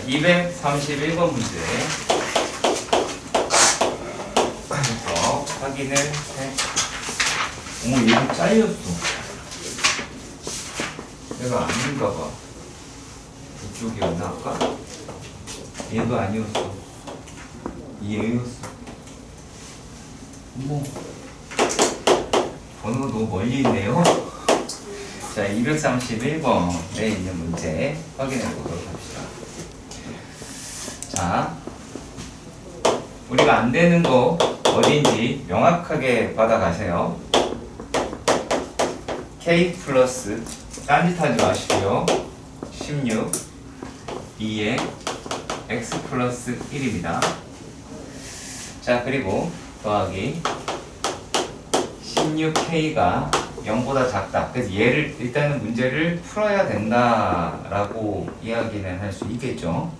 231번 문제. 그래서 확인을 해. 어머, 얘도 잘렸어. 내가 아닌가 봐. 이쪽이었나 아까? 얘도 아니었어. 얘였어. 어머, 번호가 너무 멀리 있네요. 자, 231번에 있는 문제 확인해 보도록 합시다. 자, 우리가 안 되는 거 어딘지 명확하게 받아가세요. K 플러스 딴짓하지 마시고요. 16 2에 X 플러스 1입니다. 자, 그리고 더하기 16K가 0보다 작다. 그래서 얘를 일단은 문제를 풀어야 된다라고 이야기는 할 수 있겠죠.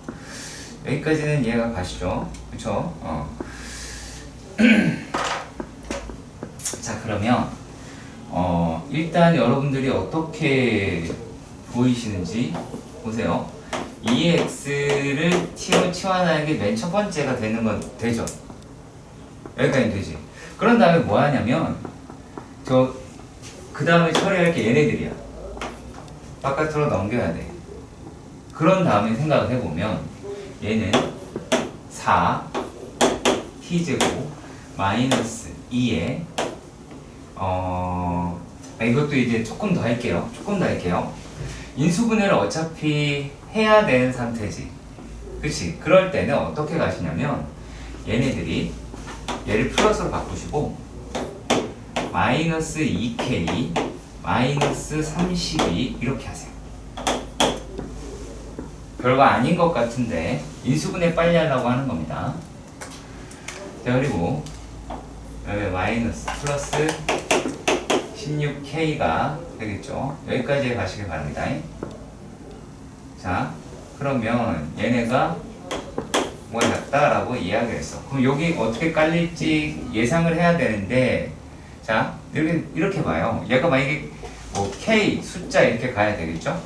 여기까지는 이해가 가시죠? 그쵸? 자, 그러면 일단 여러분들이 어떻게 보이시는지 보세요. 2x를 t로 치환하는 게 맨 첫 번째가 되는 건 되죠? 여기까지 되지. 그런 다음에 뭐 하냐면 그 다음에 처리할 게 얘네들이야. 바깥으로 넘겨야 돼. 그런 다음에 생각을 해보면 얘는 4 t제곱 마이너스 2에 이것도 이제 조금 더 할게요. 인수분해를 어차피 해야 되는 상태지. 그치? 그럴 때는 어떻게 가시냐면 얘네들이 얘를 플러스로 바꾸시고 마이너스 2k 마이너스 32 이렇게 하세요. 별거 아닌 것 같은데 인수분해 빨리 하려고 하는 겁니다. 자, 그리고 마이너스 플러스 16k가 되겠죠. 여기까지 가시길 바랍니다. 자, 그러면 얘네가 뭐 같다라고 이야기를 했어. 그럼 여기 어떻게 깔릴지 예상을 해야 되는데, 자, 이렇게 봐요. 얘가 만약에 뭐 k 숫자 이렇게 가야 되겠죠?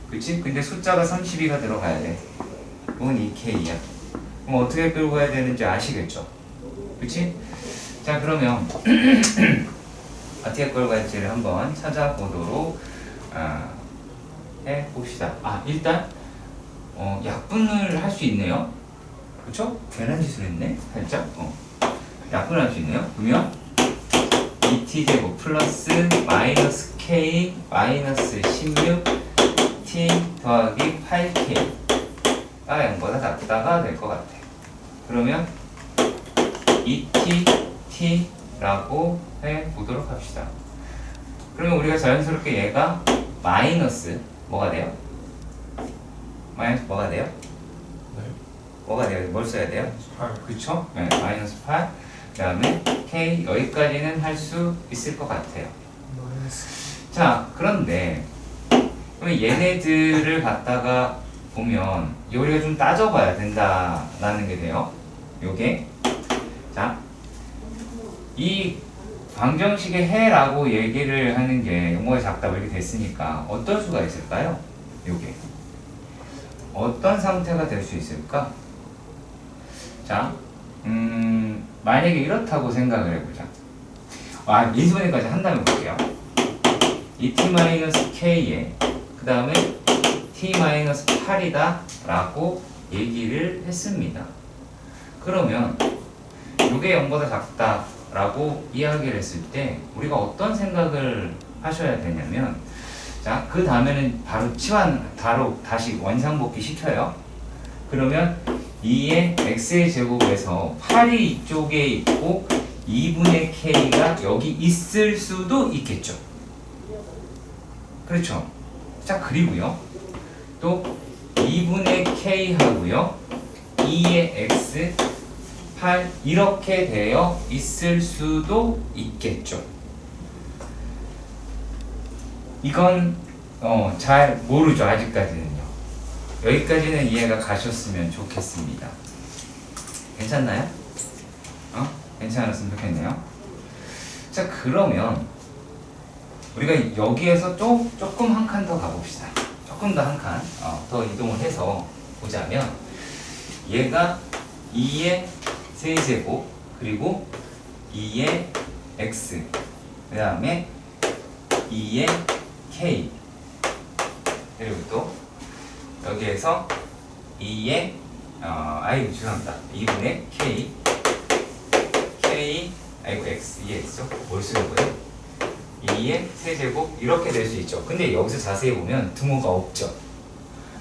그치? 근데 숫자가 32가 들어가야 돼. 그건 2k야. 그럼 어떻게 끌고 가야 되는지 아시겠죠? 그치? 자, 그러면 어떻게 끌고 갈지를 한번 찾아보도록 해봅시다. 일단 약분을 할 수 있네요. 그쵸? 괜한 짓을 했네? 살짝? 약분을 할 수 있네요. 그러면 2t제곱 플러스 마이너스 k 마이너스 16 t 더하기 8k가 0보다 작다가 될 것 같아. 그러면 2t t라고 해보도록 합시다. 그러면 우리가 자연스럽게 얘가 마이너스 뭐가 돼요? 마이너스 뭐가 돼요? 네. 뭐가 돼요? 뭘 써야 돼요? 8. 그쵸? 네, 마이너스 8. 그 다음에 k 여기까지는 할 수 있을 것 같아요. 마이너스. 자, 그런데 그럼 얘네들을 갖다가 보면 우리가 좀 따져봐야 된다라는 게 돼요. 요게 자, 이 방정식의 해라고 얘기를 하는 게 용어가 작다고 이렇게 됐으니까 어떨 수가 있을까요? 요게 어떤 상태가 될 수 있을까? 자, 만약에 이렇다고 생각을 해보자. 인수분해까지 한다면 볼게요. 2t-k에 그 다음에 t-8이다 라고 얘기를 했습니다. 그러면 이게 0보다 작다 라고 이야기를 했을 때 우리가 어떤 생각을 하셔야 되냐면, 자, 그 다음에는 바로 바로 다시 원상복귀 시켜요. 그러면 2의 x의 제곱에서 8이 이쪽에 있고 2분의 k가 여기 있을 수도 있겠죠. 그렇죠. 자, 그리고요 또 2분의 k 하고요 2의 x 8 이렇게 되어 있을 수도 있겠죠. 이건 잘 모르죠. 아직까지는요. 여기까지는 이해가 가셨으면 좋겠습니다. 괜찮나요? 괜찮았으면 좋겠네요. 자, 그러면 우리가 여기에서 조금 한 칸 더 가봅시다. 조금 더 한 칸 더 이동을 해서 보자면, 얘가 2의 세제곱 그리고 2의 x 그 다음에 2의 k 그리고 또 여기에서 2의 아이고 죄송합니다 2분의 k 아이고 x 2x죠? 뭘 쓰는 거예요? 2의 세제곱 이렇게 될 수 있죠. 근데 여기서 자세히 보면 등호가 없죠.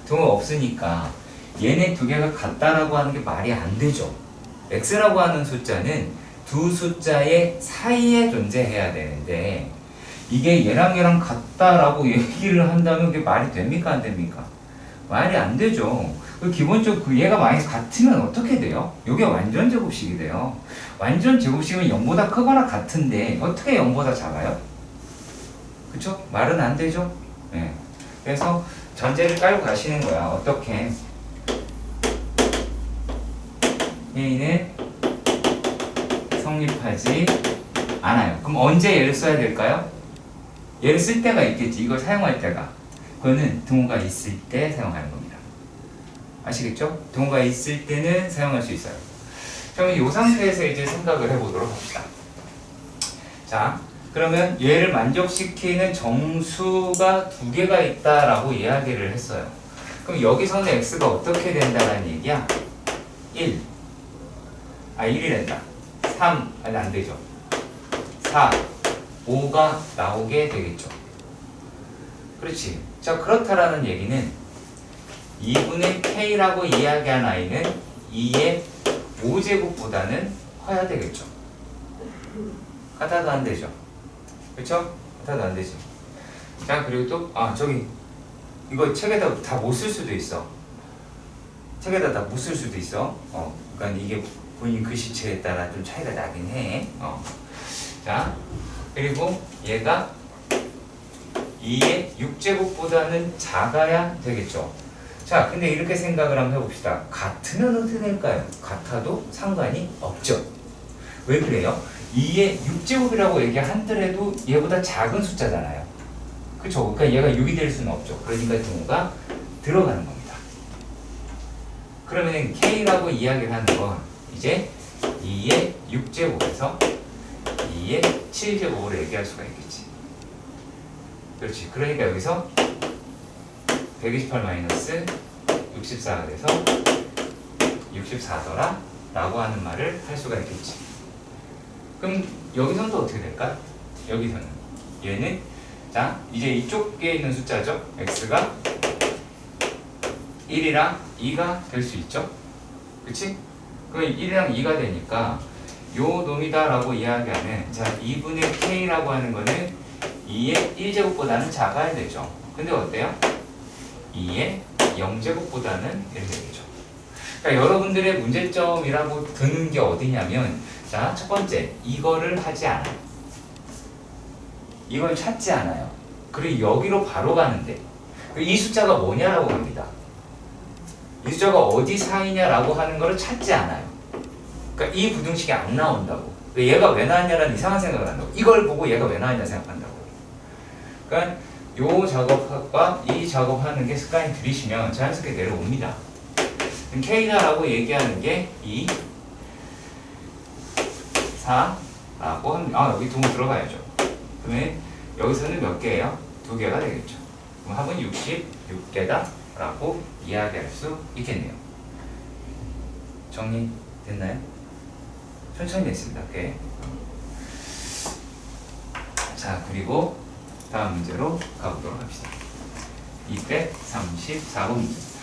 등호가 없으니까 얘네 두 개가 같다라고 하는 게 말이 안 되죠. x라고 하는 숫자는 두 숫자의 사이에 존재해야 되는데 이게 얘랑 같다라고 얘기를 한다면 그게 말이 됩니까 안 됩니까? 말이 안 되죠. 기본적으로 얘가 마이너스 같으면 어떻게 돼요? 이게 완전 제곱식이 돼요. 완전 제곱식은 0보다 크거나 같은데 어떻게 0보다 작아요? 그쵸? 말은 안 되죠? 네. 그래서 전제를 깔고 가시는 거야. 어떻게? A는 성립하지 않아요. 그럼 언제 얘를 써야 될까요? 얘를 쓸 때가 있겠지. 이걸 사용할 때가. 그거는 등호가 있을 때 사용하는 겁니다. 아시겠죠? 등호가 있을 때는 사용할 수 있어요. 그러면 이 상태에서 이제 생각을 해보도록 합시다. 자, 그러면 얘를 만족시키는 정수가 두 개가 있다라고 이야기를 했어요. 그럼 여기서는 x가 어떻게 된다는 얘기야? 1. 1이 된다. 3. 아니, 안 되죠. 4. 5가 나오게 되겠죠. 그렇지. 자, 그렇다라는 얘기는 2분의 k라고 이야기한 i는 2의 5제곱보다는 커야 되겠죠. 같아도 안 되죠. 그쵸? 같아도 안 되지. 자, 그리고 또, 저기, 이거 책에다 다 못 쓸 수도 있어. 책에다 다 못 쓸 수도 있어. 그러니까 이게 본인 글씨체에 따라 좀 차이가 나긴 해. 자, 그리고 얘가 2의 6제곱보다는 작아야 되겠죠. 자, 근데 이렇게 생각을 한번 해봅시다. 같으면 어떻게 될까요? 같아도 상관이 없죠. 왜 그래요? 2의 6제곱이라고 얘기하더라도 얘보다 작은 숫자잖아요. 그쵸? 그러니까 얘가 6이 될 수는 없죠. 그러니까 등호가 들어가는 겁니다. 그러면 K라고 이야기를 하는 건 이제 2의 6제곱에서 2의 7제곱으로 얘기할 수가 있겠지. 그렇지. 그러니까 여기서 128-64가 돼서 64더라 라고 하는 말을 할 수가 있겠지. 그럼 여기서는 또 어떻게 될까? 여기서는 얘는 자 이제 이쪽에 있는 숫자죠. x가 1이랑 2가 될 수 있죠. 그치? 그럼 1이랑 2가 되니까 요 놈이다 라고 이야기하는 자 2분의 k라고 하는 거는 2의 1제곱보다는 작아야 되죠. 근데 어때요? 2의 0제곱보다는 이렇게 되겠죠. 그러니까 여러분들의 문제점이라고 드는 게 어디냐면 자, 첫 번째, 이거를 하지 않아요. 이걸 찾지 않아요. 그리고 여기로 바로 가는데 이 숫자가 뭐냐라고 합니다. 이 숫자가 어디 사이냐라고 하는 거를 찾지 않아요. 그러니까 이 부등식이 안 나온다고. 얘가 왜 나왔냐라는 이상한 생각을 한다고. 이걸 보고 얘가 왜 나왔냐 생각한다고. 그러니까 요 작업과 이 작업하는 게 습관이 들이시면 자연스럽게 내려옵니다. K다라고 얘기하는 게 2, 4라고 합니다. 여기 두 번 들어가야죠. 그러면 여기서는 몇 개예요? 2개가 되겠죠. 그럼 합은 66개다 라고 이야기할 수 있겠네요. 정리됐나요? 천천히 했습니다. 꽤. 자, 그리고 다음 문제로 가보도록 합시다. 234번 문제입니다.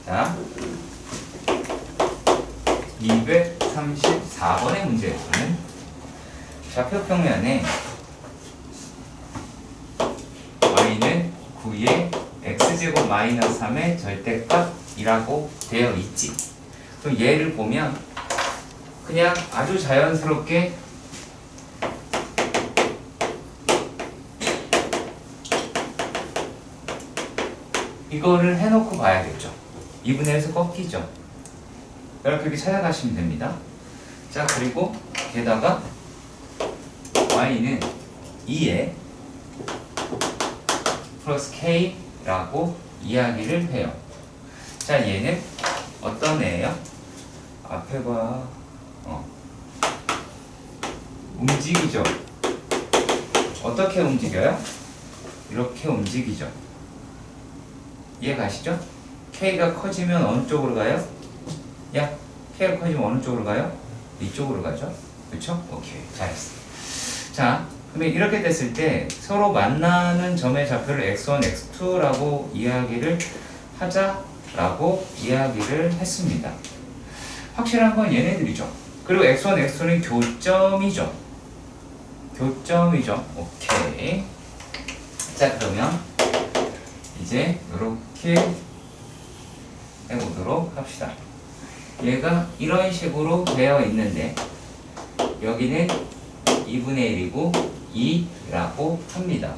자, 234번의 문제에서는 좌표 평면에 y는 9의 x제곱 마이너스 3의 절대값이라고 되어 있지. 그럼 얘를 보면 그냥 아주 자연스럽게 이거를 해놓고 봐야겠죠. 2분의 1에서 꺾이죠. 여러분 그렇게 찾아가시면 됩니다. 자, 그리고 게다가 y는 2에 플러스 K라고 이야기를 해요. 자, 얘는 어떤 애예요? 앞에 봐. 움직이죠. 어떻게 움직여요? 이렇게 움직이죠. 이해 가시죠? K가 커지면 어느 쪽으로 가요? 야, K가 커지면 어느 쪽으로 가요? 이쪽으로 가죠. 그쵸? 오케이, 잘했어. 자, 그러면 이렇게 됐을 때 서로 만나는 점의 좌표를 x1, x2라고 이야기를 하자라고 이야기를 했습니다. 확실한 건 얘네들이죠. 그리고 x1, x2는 교점이죠. 교점이죠. 오케이. 자, 그러면 이제 이렇게 해보도록 합시다. 얘가 이런 식으로 되어 있는데 여기는 2분의 1이고 2라고 합니다.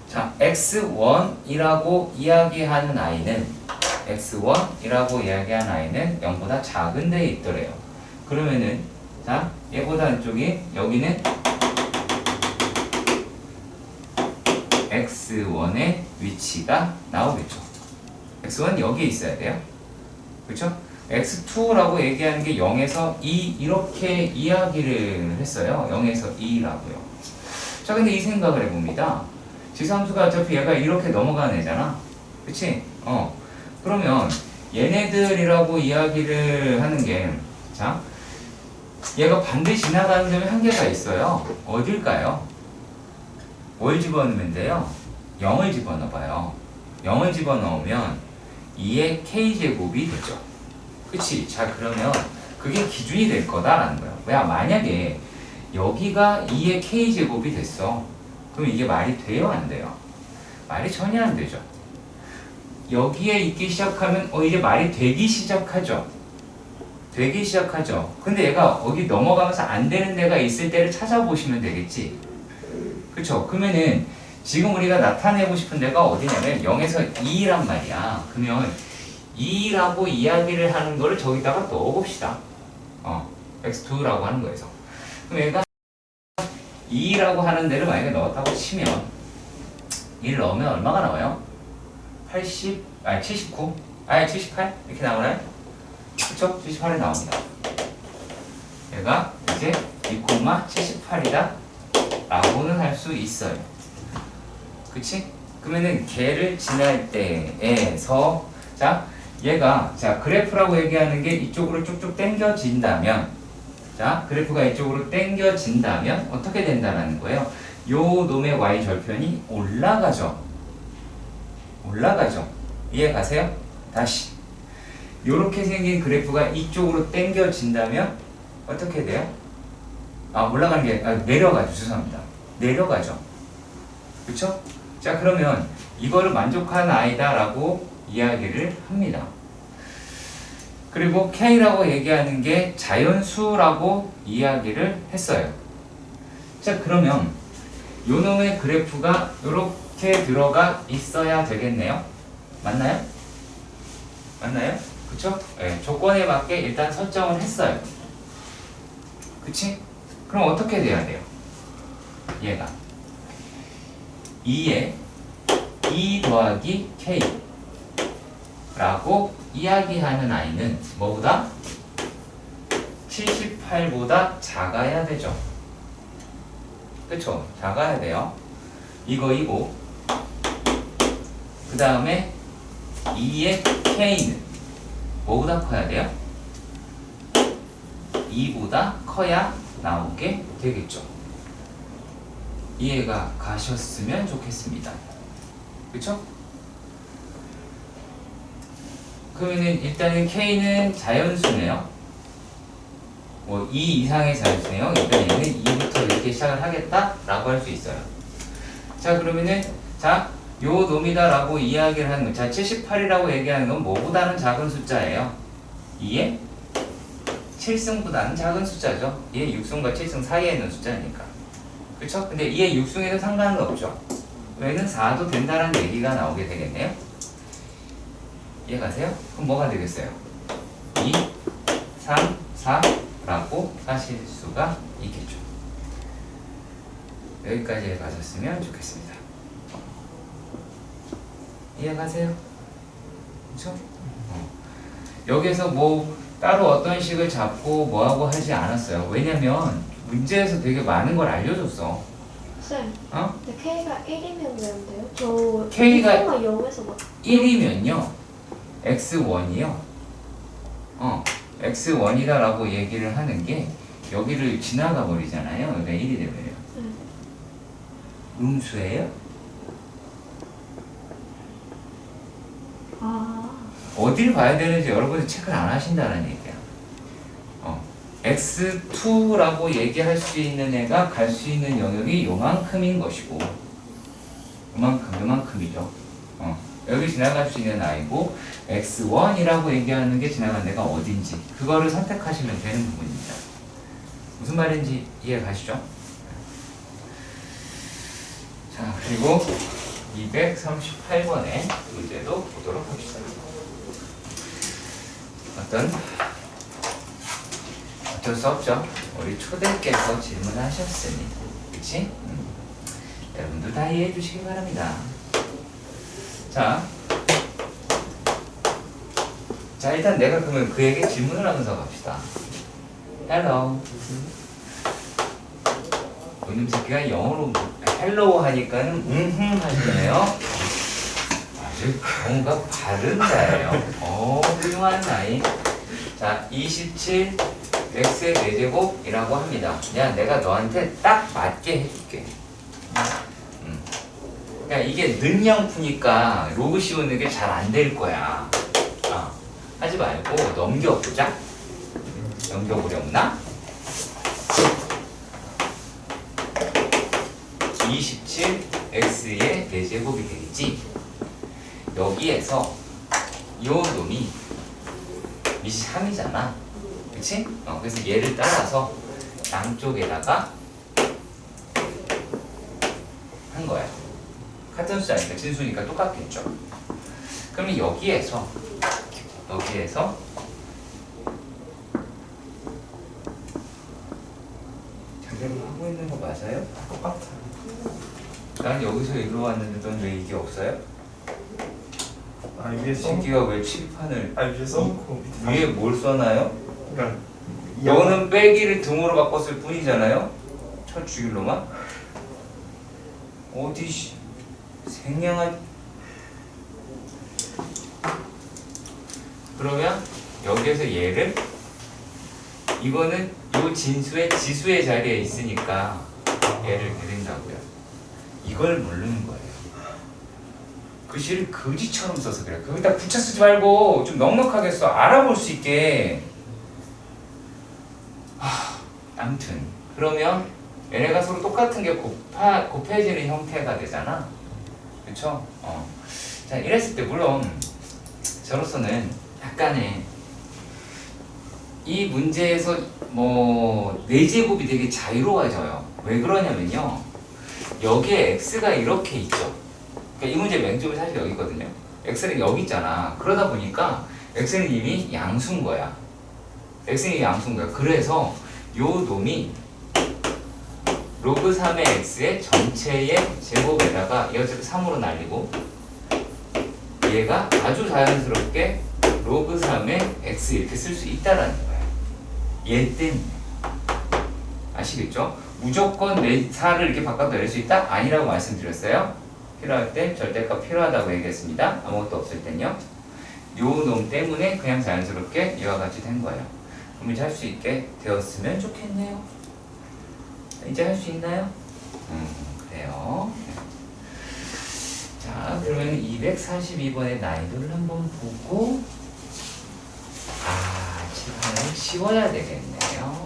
자, x1이라고 이야기하는 아이는 x1이라고 이야기하는 아이는 0보다 작은 데에 있더래요. 그러면은 자, 얘보다 안쪽이 여기는 x1의 위치가 나오겠죠. x1 여기에 있어야 돼요. 그렇죠? x2라고 얘기하는 게 0에서 2 이렇게 이야기를 했어요. 0에서 2라고요. 자, 근데 이 생각을 해봅니다. 지상수가 어차피 얘가 이렇게 넘어가는 애잖아. 그치? 그러면 얘네들이라고 이야기를 하는 게 자, 얘가 반드시 지나가는 점이 한계가 있어요. 어딜까요? 뭘 집어넣으면 돼요? 0을 집어넣어봐요. 0을 집어넣으면 2의 k제곱이 되죠. 그치? 자, 그러면 그게 기준이 될 거다라는 거예요. 왜? 만약에 여기가 2의 k제곱이 됐어. 그럼 이게 말이 돼요? 안 돼요? 말이 전혀 안 되죠. 여기에 있기 시작하면 이제 말이 되기 시작하죠. 되기 시작하죠. 근데 얘가 여기 넘어가면서 안 되는 데가 있을 때를 찾아보시면 되겠지. 그쵸? 그러면은 지금 우리가 나타내고 싶은 데가 어디냐면 0에서 2란 말이야. 그러면 2라고 이야기를 하는 거를 저기다가 넣어봅시다. x2라고 하는 거에서. 그럼 얘가 2라고 하는 데를 만약에 넣었다고 치면 1 넣으면 얼마가 나와요? 79? 78? 이렇게 나오나요? 그쵸? 78이 나옵니다. 얘가 이제 2,78이다 라고는 할 수 있어요. 그치? 그러면은 걔를 지날 때에서 자, 얘가 자 그래프라고 얘기하는 게 이쪽으로 쭉쭉 당겨진다면 자, 그래프가 이쪽으로 당겨진다면 어떻게 된다는 거예요? 요 놈의 y 절편이 올라가죠. 올라가죠. 이해 가세요? 다시 요렇게 생긴 그래프가 이쪽으로 당겨진다면 어떻게 돼요? 올라가는 게 내려가죠. 죄송합니다. 내려가죠. 그쵸? 자, 그러면 이거를 만족하는 아이다라고 이야기를 합니다. 그리고 K라고 얘기하는 게 자연수라고 이야기를 했어요. 자, 그러면 요 놈의 그래프가 이렇게 들어가 있어야 되겠네요. 맞나요? 맞나요? 그쵸? 네, 조건에 맞게 일단 설정을 했어요. 그치? 그럼 어떻게 돼야 돼요? 얘가 2에 2 더하기 K 라고 이야기하는 아이는 뭐보다? 78보다 작아야 되죠. 그쵸? 작아야 돼요. 이거이고 그 다음에 2의 K는 뭐보다 커야 돼요? 2보다 커야 나오게 되겠죠. 이해가 가셨으면 좋겠습니다. 그쵸? 그러면은 일단은 K는 자연수네요. 2 이상의 자연수네요. 일단 얘는 2부터 이렇게 시작을 하겠다라고 할 수 있어요. 자, 그러면은 자, 요 놈이다라고 이야기를 하는 거. 자, 78이라고 얘기하는 건 뭐보다는 작은 숫자예요. 2의 7승보다는 작은 숫자죠. 2의 6승과 7승 사이에 있는 숫자니까. 그쵸? 근데 2의 6승에는 상관은 없죠. 얘는 4도 된다는 얘기가 나오게 되겠네요. 이해 가세요? 그럼 뭐가 되겠어요? 2, 3, 4라고 하실 수가 있겠죠. 여기까지 해가셨으면 좋겠습니다. 이해가세요? 그쵸? 여기서 뭐 따로 어떤 식을 잡고 뭐하고 하지 않았어요. 왜냐면 문제에서 되게 많은 걸 알려줬어. 쌤, 어? 근데 K가 1이면 왜 안 돼요? 저 K가 0에서 막 1이면요 x1이요 x1이다라고 얘기를 하는 게 여기를 지나가 버리잖아요. 여기가 1이 되면요. 음수예요? 아, 어딜 봐야 되는지 여러분이 체크를 안 하신다는 얘기야. x2라고 얘기할 수 있는 애가 갈 수 있는 영역이 요만큼인 것이고 요만큼이죠. 여기 지나갈 수 있는 아이고 x1이라고 얘기하는 게 지나간 애가 어딘지 그거를 선택하시면 되는 부분입니다. 무슨 말인지 이해 가시죠? 자, 그리고 238번의 문제도 보도록 합시다. 어쩔 수 없죠. 우리 초대께서 질문하셨으니, 그치? 여러분들 다 이해해 주시기 바랍니다. 자, 일단 내가 그러면 그에게 질문을 하면서 갑시다. Hello. 이놈 새끼가 영어로 헬로우 하니까는 하시네요. 아주 경우가 바른다예요. 훌륭한 아이. 자, 27 x의 4제곱이라고 합니다. 야, 내가 너한테 딱 맞게 해줄게. 그러니까 이게 능량푸니까 로그 씌우는 게 잘 안 될 거야. 하지 말고 넘겨보자. 넘겨보려나? 27x의 4제곱이 되겠지. 여기에서 요 놈이 이 3이잖아. 그치? 그래서 얘를 따라서 양쪽에다가 한 거야. 같은 숫자니까 진수니까 똑같겠죠. 그러면 여기에서 제대로 하고 있는 거 맞아요? 똑같아요. 난 여기서 일로 왔는데 넌 왜 이게 없어요? 위에 새끼가 왜 칠판을 위에 써놓고 밑에 위에 뭘 써놔요? 그러니까 너는 빼기를 등으로 바꿨을 뿐이잖아요? 첫 주일로만? 어디 생양한. 그러면 여기에서 얘를 이거는 요 진수의 지수의 자리에 있으니까 얘를 그린다고요. 이걸 모르는 거예요. 글씨를 거지처럼 써서 그래. 거기다 붙여 쓰지 말고 좀 넉넉하게 써. 알아볼 수 있게. 아무튼 그러면 얘네가 서로 똑같은 게 곱해지는 형태가 되잖아. 그쵸? 자, 이랬을 때 물론 저로서는 약간의 이 문제에서 뭐 4제곱이 되게 자유로워져요. 왜 그러냐면요, 여기에 x가 이렇게 있죠. 그러니까 이 문제 맹점이 사실 여기 있거든요. x는 여기 있잖아. 그러다 보니까 x는 이미 양수인 거야. x는 이미 양수인 거야. 그래서 요 놈이 로그 3의 x의 전체의 제곱에다가 이것을 3으로 날리고, 얘가 아주 자연스럽게 로그 3의 x 이렇게 쓸 수 있다라는 거야. 얘 때문에. 아시겠죠? 무조건 4를 이렇게 바꿔서 낼 수 있다? 아니라고 말씀드렸어요. 필요할 때 절대값 필요하다고 얘기했습니다. 아무것도 없을 땐요. 요 놈 때문에 그냥 자연스럽게 이와 같이 된 거예요. 그럼 이제 할 수 있게 되었으면 좋겠네요. 이제 할 수 있나요? 그래요. 자, 그러면 242번의 난이도를 한번 보고, 칠판을 씌워야 되겠네요.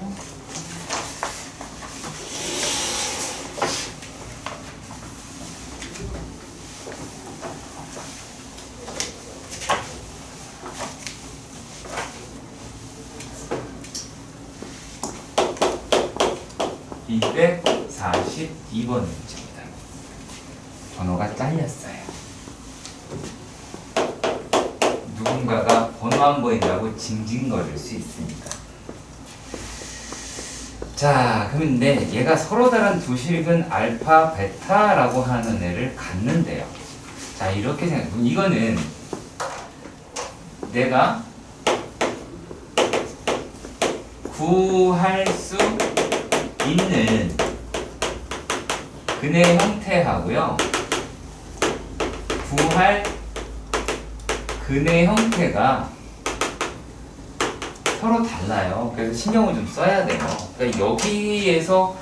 이 242번 문제입니다. 번호가 잘렸어요. 누군가가 번호 안 보인다고 징징거릴 수 있습니다. 자, 그런데 얘가 서로 다른 두 실근 알파, 베타라고 하는 애를 갖는데요. 자, 이렇게 생각. 이거는 내가 구할 수 있는 근의 형태하고요. 구할 근의 형태가 서로 달라요. 그래서 신경을 좀 써야 돼요. 그러니까 여기에서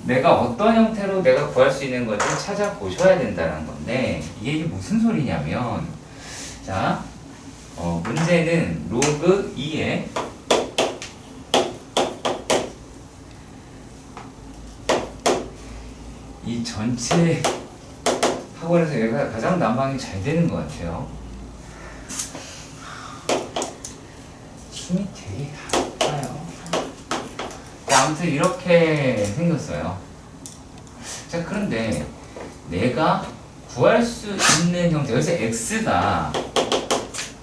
내가 어떤 형태로 내가 구할 수 있는 것을 찾아보셔야 된다는 건데 이게 무슨 소리냐면 자, 문제는 로그 2에 이 전체 학원에서 얘가 가장 난방이 잘 되는 것 같아요. 힘이 되게 아파요. 자, 아무튼 이렇게 생겼어요. 자, 그런데 내가 구할 수 있는 형태, 여기서 x가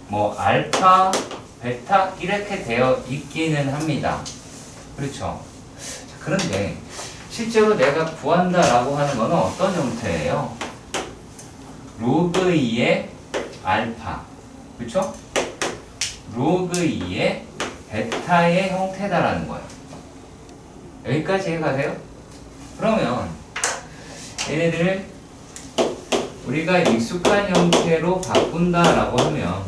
뭐 알파, 베타 이렇게 되어 있기는 합니다. 그렇죠? 자, 그런데 실제로 내가 구한다라고 하는 거는 어떤 형태예요? 로그 2의 알파, 그렇죠? 로그 2의 베타의 형태다라는 거예요. 여기까지 해가세요? 그러면 얘네들을 우리가 익숙한 형태로 바꾼다라고 하면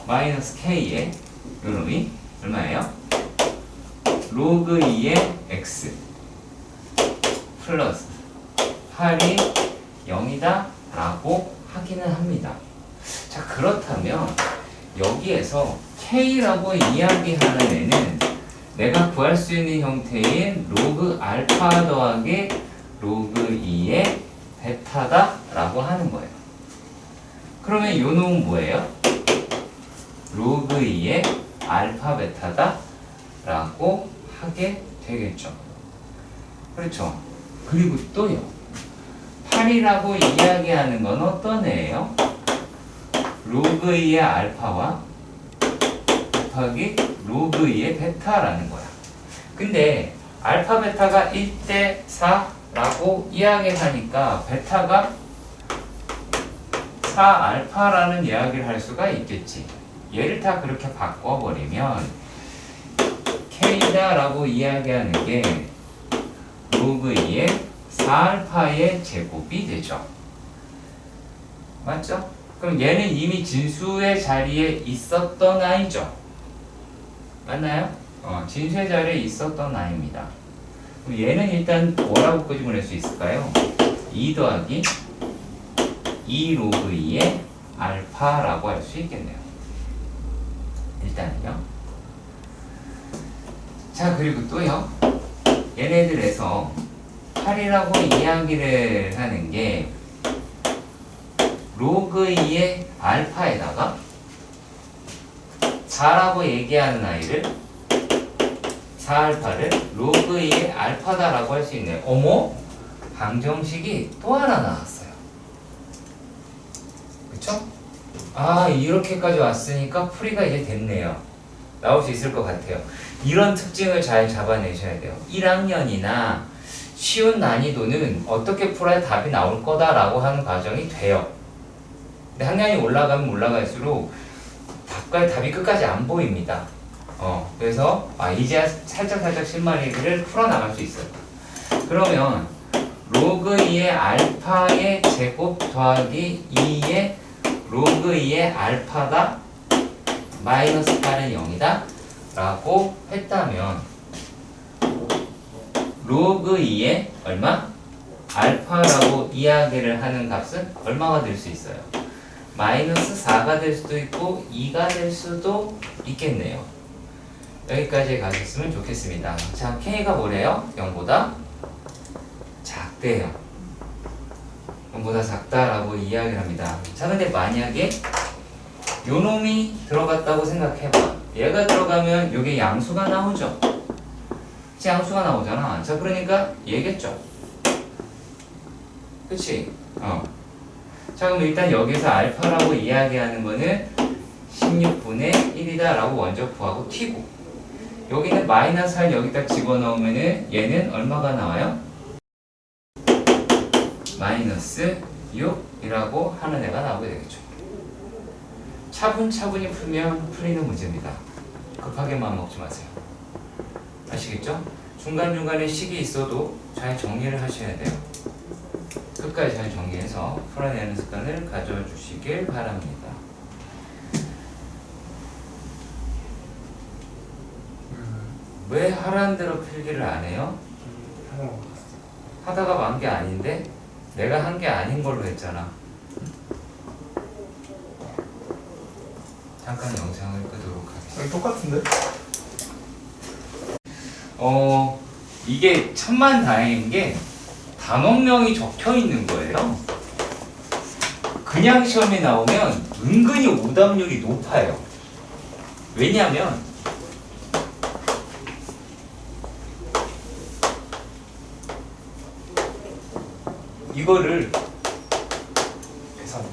마이너스 k의 요놈이 얼마예요? 로그 2의 x 플러스 8이 0이다 라고 하기는 합니다. 자, 그렇다면 여기에서 k라고 이야기하는 애는 내가 구할 수 있는 형태인 로그 알파 더하기 로그 2의 베타다 라고 하는 거예요. 그러면 요 놈은 뭐예요? 로그 2의 알파 베타다 라고 하게 되겠죠. 그렇죠. 그리고 또요, 8이라고 이야기하는 건 어떤 애예요? 로그 2의 알파와 곱하기 로그 2의 베타라는 거야. 근데 알파 베타가 1대 4라고 이야기하니까 베타가 4알파라는 이야기를 할 수가 있겠지. 얘를 다 그렇게 바꿔버리면 K다라고 이야기하는 게 로그 2의 4알파의 제곱이 되죠. 맞죠? 그럼 얘는 이미 진수의 자리에 있었던 아이죠. 맞나요? 진수의 자리에 있었던 아이입니다. 그럼 얘는 일단 뭐라고 끄집어낼 수 있을까요? 2 더하기 2 로그 2의 알파라고 할 수 있겠네요. 일단은요. 자, 그리고 또요, 얘네들에서 8이라고 이야기를 하는 게 로그 2의 알파에다가 4라고 얘기하는 아이를 4알파를 로그 2의 알파다라고 할 수 있네요. 어머? 방정식이 또 하나 나왔어요. 그쵸? 아, 이렇게까지 왔으니까 풀이가 이제 됐네요. 나올 수 있을 것 같아요. 이런 특징을 잘 잡아내셔야 돼요. 1학년이나 쉬운 난이도는 어떻게 풀어야 답이 나올 거다라고 하는 과정이 돼요. 근데 학년이 올라가면 올라갈수록 답이 끝까지 안 보입니다. 그래서 이제 살짝 실마리를 풀어나갈 수 있어요. 그러면 로그 2의 알파의 제곱 더하기 2의 로그 2의 알파다 마이너스 8은 0이다 라고 했다면 로그 2의 얼마? 알파라고 이야기를 하는 값은 얼마가 될 수 있어요? 마이너스 4가 될 수도 있고 2가 될 수도 있겠네요. 여기까지 가셨으면 좋겠습니다. 자, K가 뭐래요? 0보다 작대요. 0보다 작다라고 이야기를 합니다. 자, 근데 만약에 요 놈이 들어갔다고 생각해봐. 얘가 들어가면 요게 양수가 나오죠? 양수가 나오잖아. 자, 그러니까 얘겠죠? 그치? 자, 그럼 일단 여기서 알파라고 이야기하는 거는 16분의 1이다 라고 먼저 구하고 튀고, 여기는 마이너스 8 여기다 집어넣으면은 얘는 얼마가 나와요? 마이너스 6이라고 하는 애가 나오게 되겠죠. 차분차분히 풀면 풀리는 문제입니다. 급하게 마음 먹지 마세요. 아시겠죠? 중간중간에 식이 있어도 잘 정리를 하셔야 돼요. 끝까지 잘 정리해서 풀어내는 습관을 가져주시길 바랍니다. 왜 하라는 대로 필기를 안 해요? 하는 거 같았어. 하다가 만 게 아닌데 내가 한 게 아닌 걸로 했잖아. 잠깐 영상을 끄도록 하겠습니다. 똑같은데? 이게 천만다행인 게 단원명이 적혀 있는 거예요. 그냥 시험에 나오면 은근히 오답률이 높아요. 왜냐면 이거를 계산해요.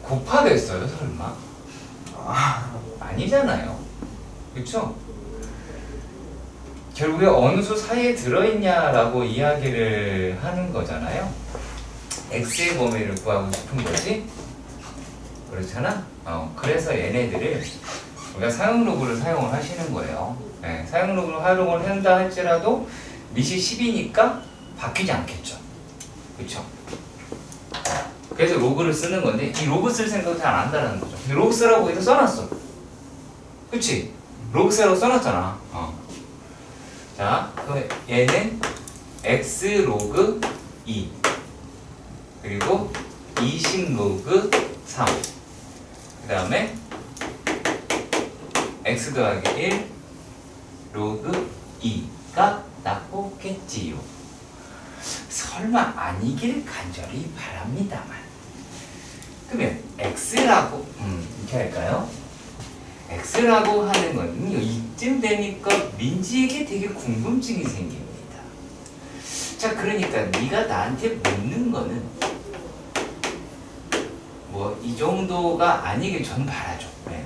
곱하겠어요, 설마? 아니잖아요. 그쵸? 결국에 어느 수 사이에 들어있냐라고 이야기를 하는 거잖아요. x의 범위를 구하고 싶은 거지? 그렇잖아? 그래서 얘네들을 우리가 사용 로그를 사용을 하시는 거예요. 네, 사용 로그를 활용을 한다 할지라도 밑이 10이니까 바뀌지 않겠죠. 그쵸? 그래서 로그를 쓰는 건데 이 로그 쓸 생각을 잘 안 한다는 거죠. 근데 로그 쓰라고 여기다 써놨어. 그치? 로그 쓰라고 써놨잖아. 자, 그럼 얘는 x 로그 2 그리고 20 로그 3 그 다음에 x 더하기 1 로그 2가 나오겠지요. 설마 아니길 간절히 바랍니다만. 그러면 x라고 이렇게 할까요? x라고 하는 건 이쯤 되니까 민지에게 되게 궁금증이 생깁니다. 자, 그러니까 네가 나한테 묻는 거는 뭐 이 정도가 아니길 전 바라죠. 네.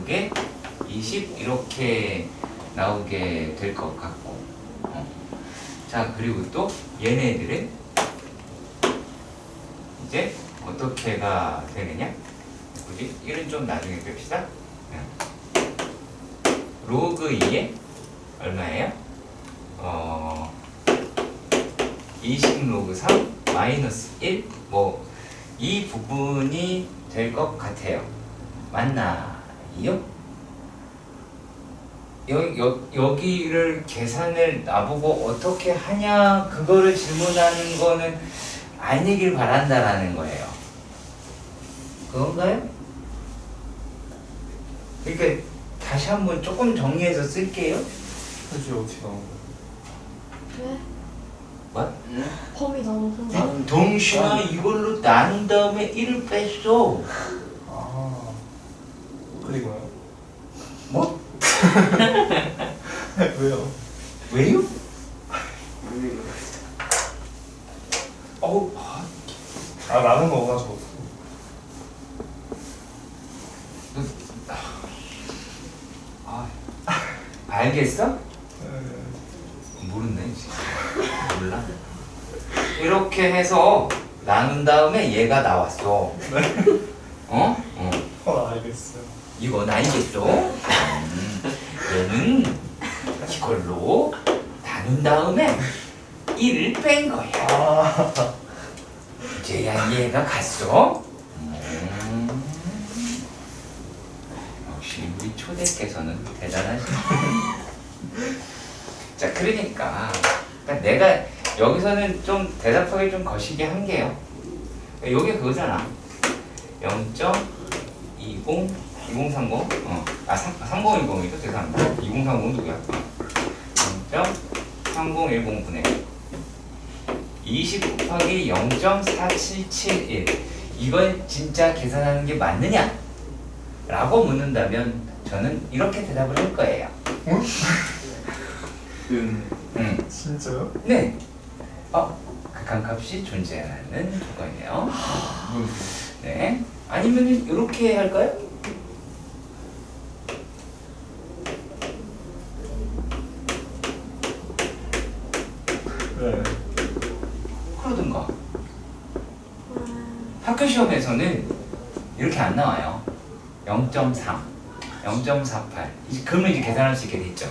이게 20 이렇게 나오게 될 것 같고. 자, 그리고 또 얘네들은 이제 어떻게가 되느냐? 뭐지? 이런 좀 나중에 봅시다. 로그 2에 얼마예요? 20 로그 3 마이너스 1 뭐 이 부분이 될 것 같아요. 맞나요? 여기를 계산을 나보고 어떻게 하냐 그거를 질문하는 거는 아니길 바란다라는 거예요. 그건가요? 그러니까 다시 한번 조금 정리해서 쓸게요. 사실 어떻게 나온 거야? 왜? 뭐? 범위 너무 큰 동시나 이걸로 나눈 다음에 1을 뺐어. 그린 거요? 뭐? 왜요? 왜요? 나는 거가지고. 알겠어? 모르네 지금. 몰라. 이렇게 해서 나눈 다음에 얘가 나왔어. 알겠어요. 이건 알겠어? 얘는 이걸로 나눈 다음에 1을 뺀 거야. 이제야 얘가 갔어. 역시 우리 초대께서는 대단하시네. 자, 그러니까 내가 여기서는 좀 대답하기 좀 거시기 한 게요. 요게 그거잖아. 0.20 2030 3010이죠. 죄송합니다. 2030은 누구야? 0.3010분의 20 곱하기 0.4771 이건 진짜 계산하는 게 맞느냐? 라고 묻는다면 저는 이렇게 대답을 할 거예요. 진짜요? 네. 극한값이 존재하는 조건이네요. 네. 아니면 이렇게 할까요? 네. 그러든가. 학교 시험에서는 이렇게 안 나와요. 0.3, 0.48. 그러면 이제 계산할 수 있게 돼 있죠.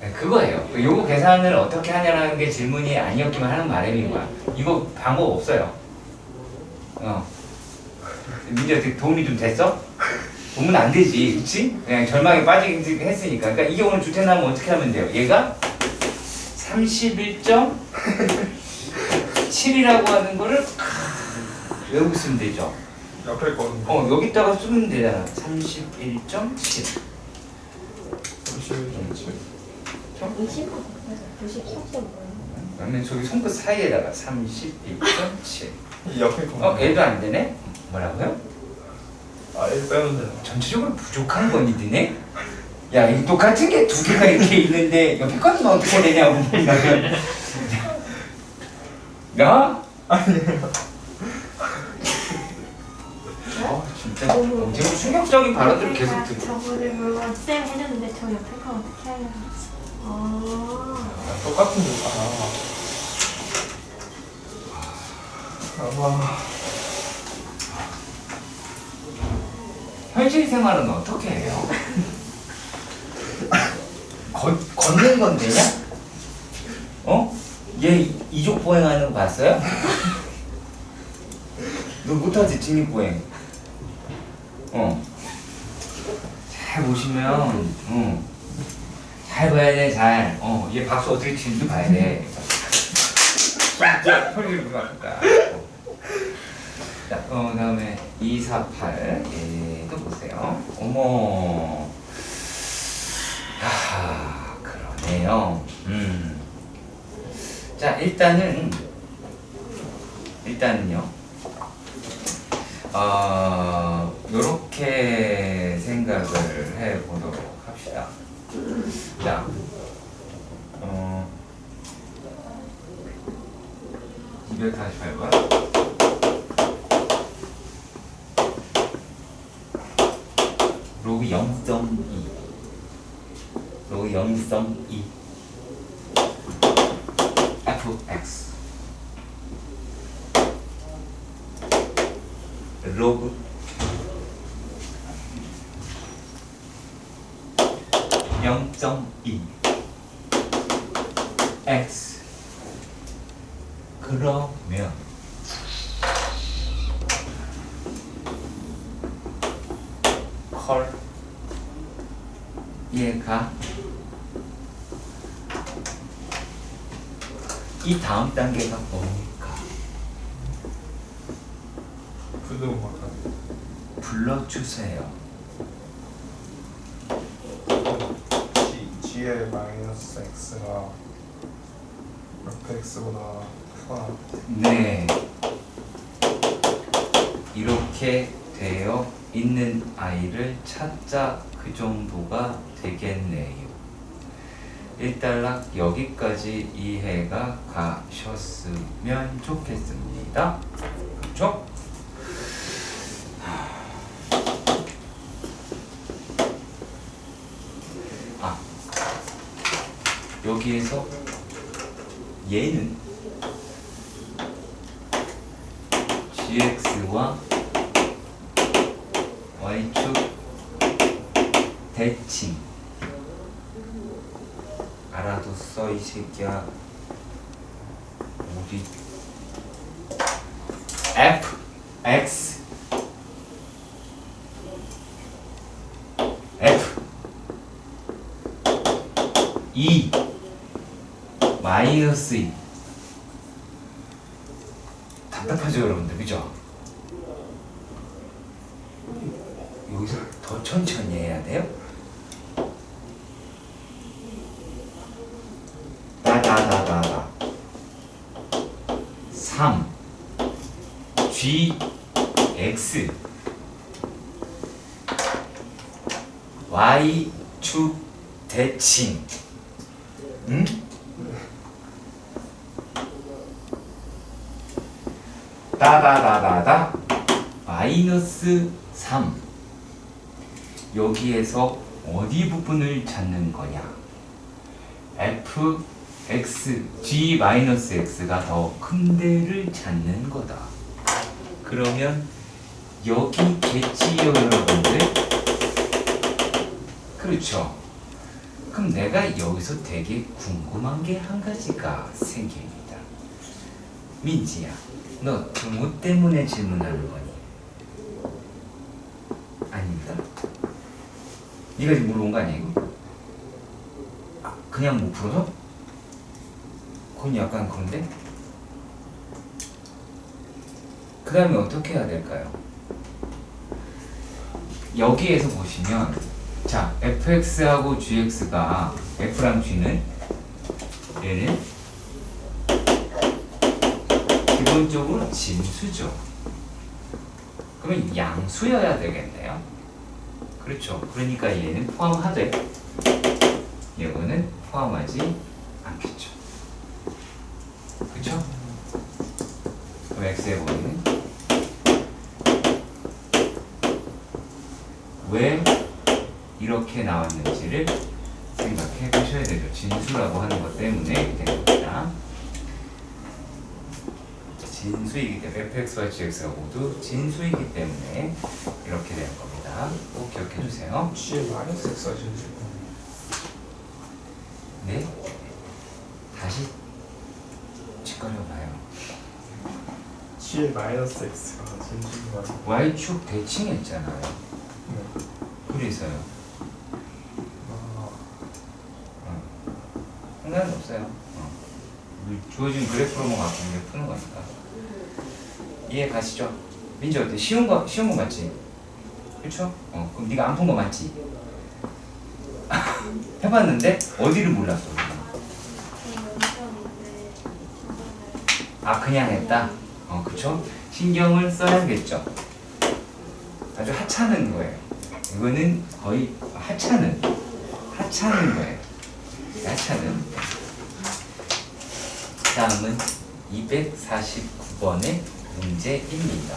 네, 그거예요. 요거 계산을 어떻게 하냐라는 게 질문이 아니었기만 하는 바람인 거야. 이거 방법 없어요. 민지 어떻게 도움이 좀 됐어? 도움은 안 되지, 그치? 그냥 절망에 빠지긴 했으니까. 그러니까 이게 오늘 주택 나오면 어떻게 하면 돼요? 얘가 31.7이라고 하는 거를 외우고 쓰면 되죠. 옆에 거는 여기다가 쓰면 되잖아. 31.7. 31.7. 20만 94.5. 그러면 저기 손끝 사이에다가 31.7. 이 옆에 거는 얘도 안 되네? 뭐라고요? 아, 1 빼면 되나? 전체적으로 부족한 건 이드네? 야, 이 똑같은 게 두 개가 이렇게 있는데 옆에 거는 어떻게 되냐고 물어보면. 야? 진짜 엄청 충격적인 발언들을 계속 듣고. 저번에 물론 쌤 해줬는데 저 옆에 거 어떻게 해야 하지? 똑같은 거. 아마 현실 생활은 어떻게 해요? 걷는 건 되냐? 얘 이족 보행하는 거 봤어요? 너 못하지 직립보행. 잘 보시면 잘 봐야 돼. 잘. 얘 박수 어떻게 치는지 봐야 돼. 진짜 소리를 부르다. 자, 그다음에 248 얘도 보세요. 어머. 하, 그러네요. 자, 일단은요. 요렇게 생각을 해보도록 합시다. 자, 어, 248번. 로그 0.2. 로그 0.2. fx. 로그 0.2 x. 그러면 컬 얘가 이 다음 단계가 뭡니까? 부등호가 불러주세요. g의 마이너스 x가 fx보다 크거나 네, 이렇게 되어 있는 아이를 찾자, 그 정도가 되겠네요. 일단락 여기까지 이해가 가셨으면 좋겠습니다. 그렇죠? 여기에서 얘는 gx와 y축 대칭 알아뒀어 이 새끼야. 어디 fx f 2 마이너스 2. 답답하죠 여러분들, 그죠? 여기서 더 천천히 해야 돼요. 다다다다다 3 gx y축 대칭. 응? 다다다다다 마이너스 3. 여기에서 어디 부분을 찾는 거냐? G-X가 더 큰 데를 찾는 거다. 그러면 여기겠지요, 여러분들? 그렇죠? 그럼 내가 여기서 되게 궁금한 게 한 가지가 생깁니다. 민지야, 너 뭐 때문에 질문하는 거니? 아닙니다. 네가 지금 물어본 거 아니에요? 아, 그냥 못 풀어서? 그건 약간 그런데? 그 다음에 어떻게 해야 될까요? 여기에서 보시면 자, fx하고 gx가 f랑 g는 얘는 기본적으로 진수죠. 그러면 양수여야 되겠네요. 그렇죠. 그러니까 얘는 포함하되 이거는 포함하지 않겠죠. 그렇죠? 그럼 x의 범위는 왜 이렇게 나왔는지를 생각해 보셔야 되죠. 진수라고 하는 것 때문에 이렇게 된 겁니다. 진수이기 때문에 fx와 gx가 모두 진수이기 때문에 이렇게 되는 겁니다. 꼭 기억해 주세요. G-X가 진수. 네? 다시 뒷거려 봐요. G-X가 진수가. y축 대칭했잖아요. 네. 그래서요. 아, 상관은 없어요. 주어진 그래프로만 갖고 이제 푸는 거니까. 이해 가시죠? 민지 어때? 쉬운 거 맞지? 그렇죠? 그럼 네가 안 푼 거 맞지? 해봤는데 어디를 몰랐어? 아, 그냥 했다. 그렇죠? 신경을 써야겠죠. 아주 하찮은 거예요. 이거는 거의 하찮은 거예요. 하찮은. 다음은 249번의 문제입니다.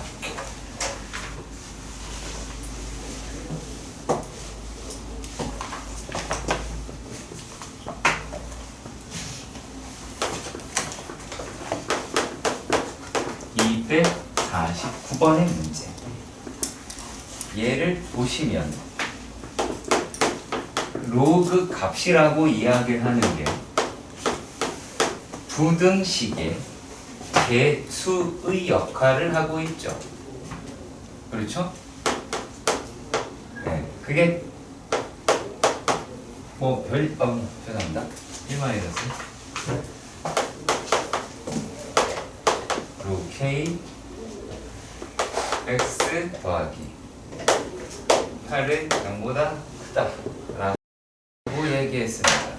(249번의) 문제. 얘를 보시면 로그 값이라고 이야기를 하는 게 부등식의 개수의 역할을 하고 있죠. 그렇죠? 네, 그게 죄송합니다. 1마이너스 로 K X 더하기 8은 0보다 크다 라고 얘기했습니다.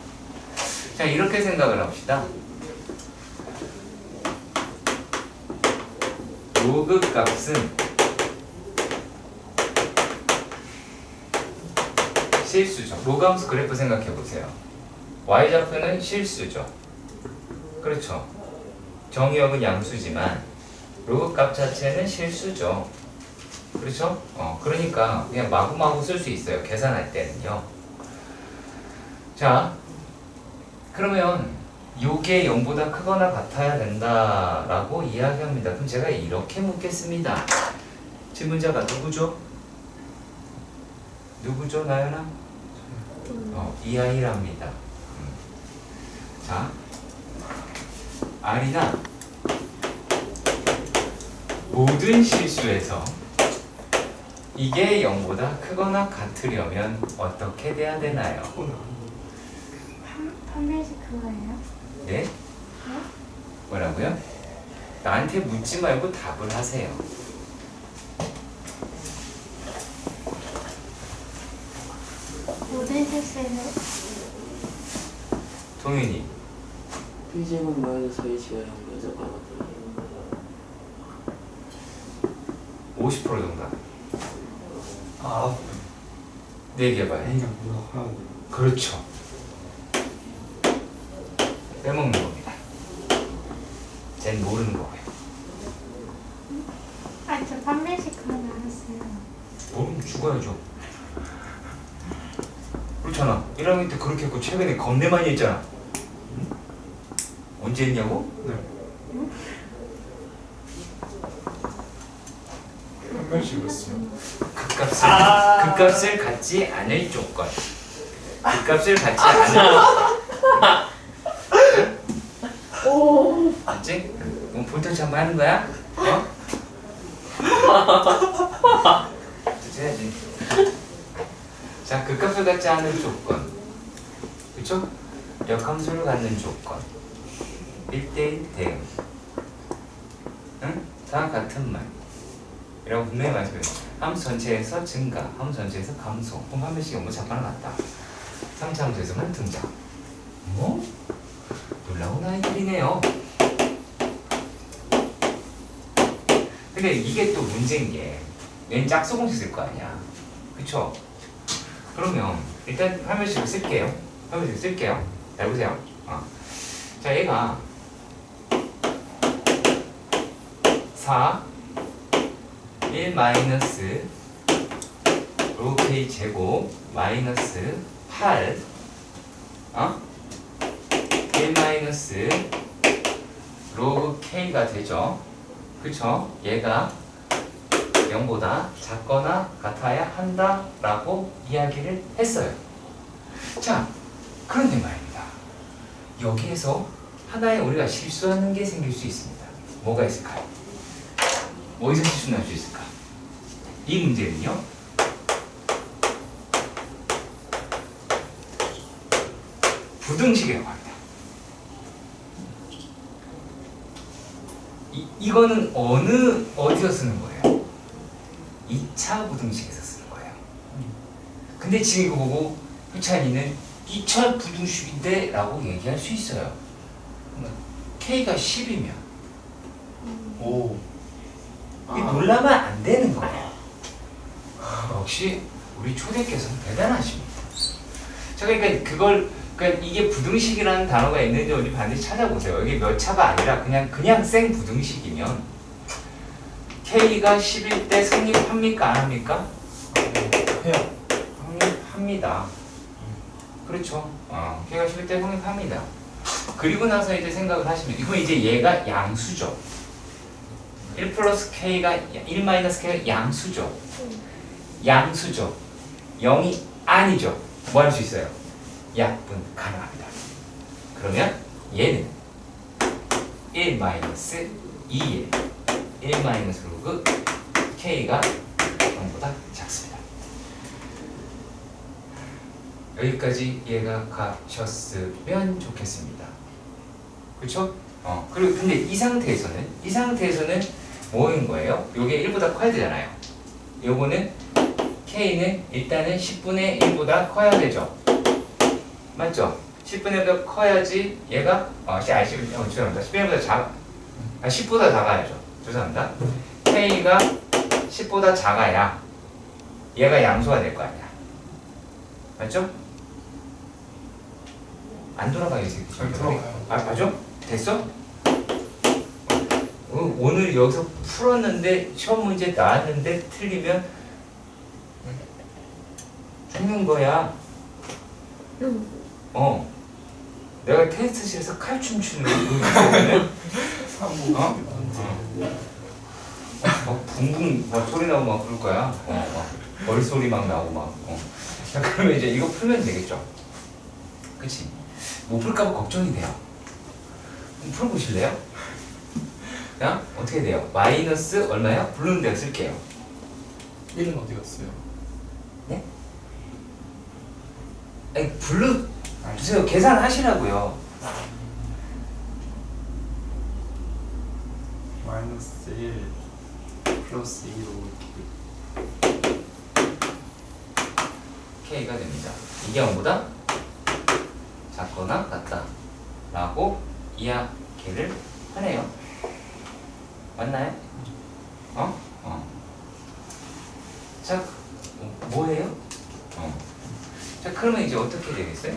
자, 이렇게 생각을 합시다. 로그 값은 실수죠. 로그함수 그래프 생각해 보세요. y좌표는 실수죠. 그렇죠. 정의역은 양수지만 로그 값 자체는 실수죠. 그렇죠? 그러니까 그냥 마구마구 쓸 수 있어요. 계산할 때는요. 자, 그러면 요게 0보다 크거나 같아야 된다라고 이야기합니다. 그럼 제가 이렇게 묻겠습니다. 질문자가 누구죠? 누구죠, 나연아? 이 아이랍니다. 자, R이나 모든 실수에서 이게 0보다 크거나 같으려면 어떻게 돼야 되나요? 판매식 그거예요? 네? 뭐라고요? 나한테 묻지 말고 답을 하세요. 모든 실수는 동윤이 B제곱 마이너스 H가 0에서 가거든요. 50% 정답. 아, 네, 얘기해봐요. A가 뭐라 하는 그렇죠. 빼먹는 겁니다. 쟨 모르는 거고요. 아니 저 판매식 그건 알았어요. 모르면 죽어야죠. 그렇잖아. 1학년 때 그렇게 했고 최근에 겁내 많이 했잖아. 응? 문제였냐고? 네. 한 명씩이었어요. 극값을 갖지 않을 조건. 극값을 갖지 않을 오. 맞지? 그럼 볼터치 한번 하는 거야? 어? 해야지. 자, 극값을 갖지 않은 조건. 그쵸? 역함수를 갖는 조건. 1대1 대응. 응? 다 같은 말. 이라고 분명히 말씀드려요. 함수 전체에서 증가, 함수 전체에서 감소. 그럼 한 번씩 연구 잠깐 났다. 3차 함수에서만 등장. 뭐? 놀라운 아이들이네요. 근데 이게 또 문제인 게 얘는 짝수공식 쓸 거 아니야. 그쵸? 그러면 일단 화면식을 쓸게요. 화면식을 쓸게요. 잘 보세요. 자, 얘가 4 1 마이너스 로그 k 제곱 마이너스 8 1 마이너스 로그 k가 되죠. 그쵸? 얘가 0보다 작거나 같아야 한다라고 이야기를 했어요. 자, 그런데 말입니다. 여기에서 하나의 우리가 실수하는 게 생길 수 있습니다. 뭐가 있을까요? 어디서 실수 날 수 있을까? 이 문제는요. 부등식이라고 합니다. 이거는 어디서 쓰는 거예요? 2차 부등식에서 쓰는 거예요. 근데 지금 이거 보고 효찬이는 2차 부등식인데 라고 얘기할 수 있어요. K가 10이면 오. 놀라면 안 되는 거예요. 역시 우리 초대께서는 대단하십니다. 자, 그러니까 그러니까 이게 부등식이라는 단어가 있는지 어디 반드시 찾아보세요. 여기 몇 차가 아니라 그냥 생 부등식이면 K가 10일 때 성립합니까? 안 합니까? 해요. 성립합니다. 그렇죠. K가 10일 때 성립합니다. 그리고 나서 이제 생각을 하시면 이건 이제 얘가 양수죠. 1 플러스 K가 1 마이너스 K가 양수죠. 양수죠. 0이 아니죠. 뭐 할 수 있어요? 약분 가능합니다. 그러면 얘는 1 마이너스 2에 1 마이너스 로그 K가 0보다 작습니다. 여기까지 이해가 가셨으면 좋겠습니다. 그렇죠? 그리고 근데 이 상태에서는 뭐인 거예요? 요게 1보다 커야 되잖아요. 요거는 K는 일단은 10분의 1보다 커야 되죠. 맞죠? 10분의 1보다 커야지 얘가 죄송합니다. 10분의 1보다 10보다 작아야죠. 죄송합니다. K가 10보다 작아야 얘가 양수가 될 거 아니야. 맞죠? 안 돌아가요, 이 새끼. 잘 들어가요. 맞죠? 됐어? 오늘 여기서 풀었는데 시험 문제 나왔는데 틀리면 죽는 거야. 내가 테스트실에서 칼춤 추는 거 붕붕 막 소리 나고 막 그럴 거야. 막 머릿소리 막 나고 막. 자, 그러면 이제 이거 풀면 되겠죠. 그치? 못 풀까봐 걱정이 돼요. 그럼 풀어보실래요? 자, 어떻게 돼요? 마이너스 얼마요? 부르는 대로 쓸게요. 1은 어디 갔어요? 네? 아니, 주세요. 계산하시라고요. 마이너스 1 플러스 2로 K가 됩니다. 이게 0보다 작거나 같다 라고 이야기를 하네요. 맞나요? 자, 뭐예요? 자, 그러면 이제 어떻게 되겠어요?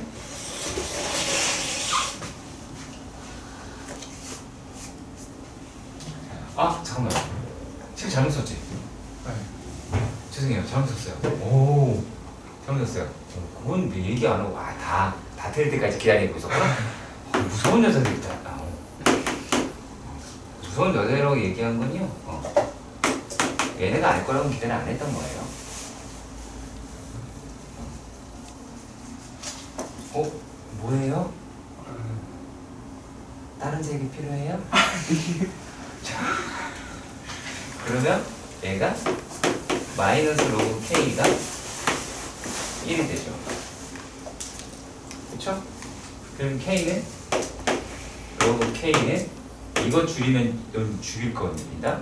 잠깐만요. 책 잘못 썼지? 네. 죄송해요. 잘못 썼어요. 오, 잘못 썼어요. 그건 얘기 안 하고 다 될 때까지 기다리고 있었구나. 무서운 녀석들이 있다. 저 너대로 얘기한 건요. 얘네가 알 거라고 기대를 안 했던 거예요. 뭐예요? 다른 색이 필요해요? 자, 그러면 얘가 마이너스 로그 K가 1이 되죠. 그쵸? 그럼 K는 로그 K는 이거 줄이면 여기 줄일 겁니다.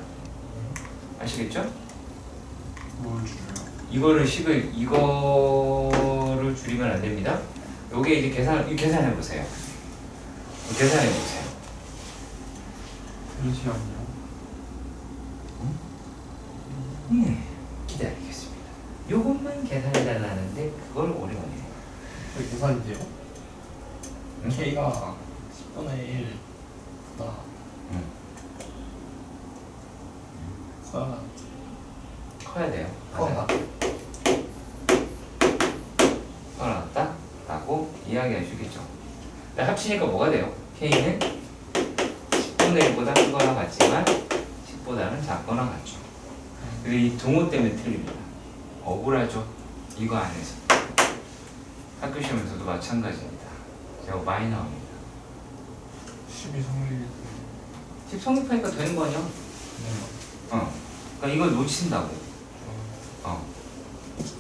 아시겠죠? 뭘 줄여요? 이거를 10을 이거를 줄이면 안 됩니다. 요게 이제 계산해 보세요. 계산해 보세요. 잠시만요. 기다리겠습니다. 요것만 계산해 달라는데 그걸 오래 걸려요. 여기 계산이 돼요? 응? K가 10분의 1보다 응. 커야 커야 돼요. 커다. 커나왔다? 라고 이야기해 주겠죠. 합치니까 뭐가 돼요? K는 10분의 1보다 크거나 같지만 10보다는 작거나 같죠. 그리고 이 동호 때문에 틀립니다. 억울하죠? 이거 안에서. 학교 시험에서도 마찬가지입니다. 제가 많이 나옵니다. 10이 성립이 10 성립하니까 되는 거 아니야? 되네요. 그러니까 이걸 놓친다고.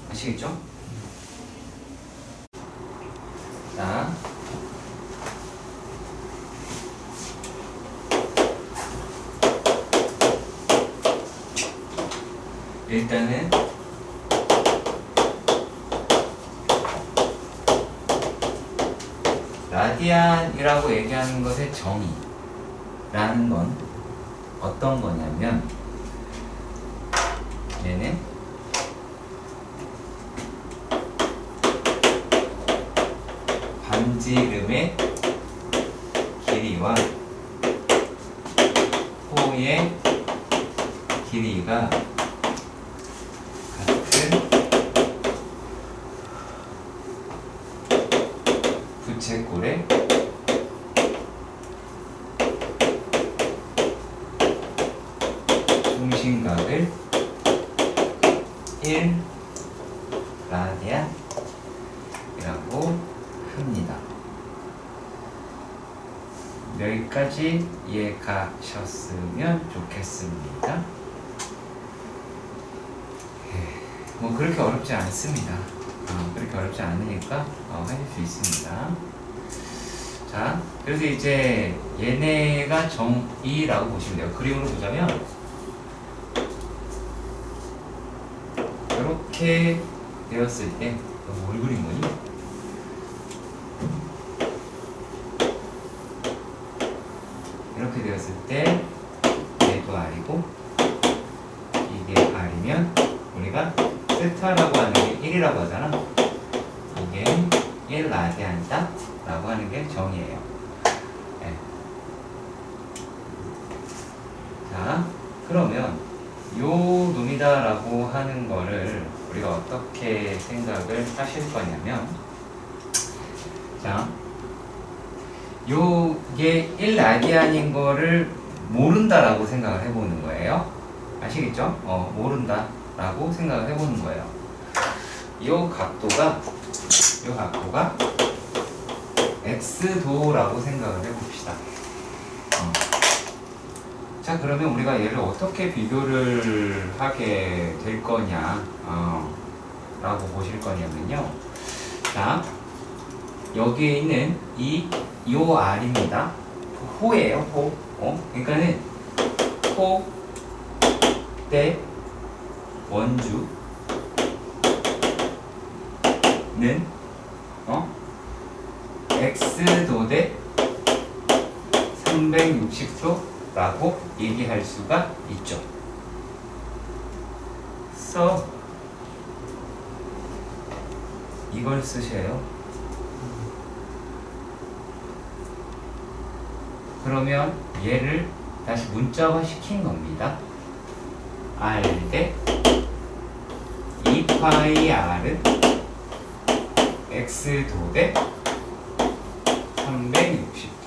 아시겠죠? 자. 일단은 라디안이라고 얘기하는 것의 정의라는 건 어떤 거냐면 얘는 반지름의 길이와 호의 길이가 같은 부채꼴의 중심각을 1 라디안이라고 합니다. 여기까지 이해가셨으면 좋겠습니다. 뭐 그렇게 어렵지 않습니다. 그렇게 어렵지 않으니까 하실 수 있습니다. 자, 그래서 이제 얘네가 정의라고 보시면 돼요. 그림으로 보자면 이렇게 되었을 때 뭘 그린 거니? 이렇게 되었을 때 얘도 R이고 이게 R이면 우리가 세타라고 하는 게 1이라고 하잖아. 이게 1 라디안이다 라고 하는 게 정의예요. 네. 자, 그러면 요 놈이다 라고 하는 거를 우리가 어떻게 생각을 하실 거냐면, 자, 요게 1 라디안인 거를 모른다라고 생각을 해보는 거예요. 아시겠죠? 모른다 라고 생각을 해보는 거예요. 요 각도가 x도라고 생각을 해봅시다. 자, 그러면 우리가 얘를 어떻게 비교를 하게 될 거냐 라고 보실 거냐면요. 자, 여기에 있는 요 R입니다. 호예요, 호. 그러니까는 호 대 원주는 x도 대 360도라고 얘기할 수가 있죠. 그래서 이걸 쓰셔요. 그러면 얘를 다시 문자화 시킨 겁니다. R 대 2파이 R은 x도 대 360도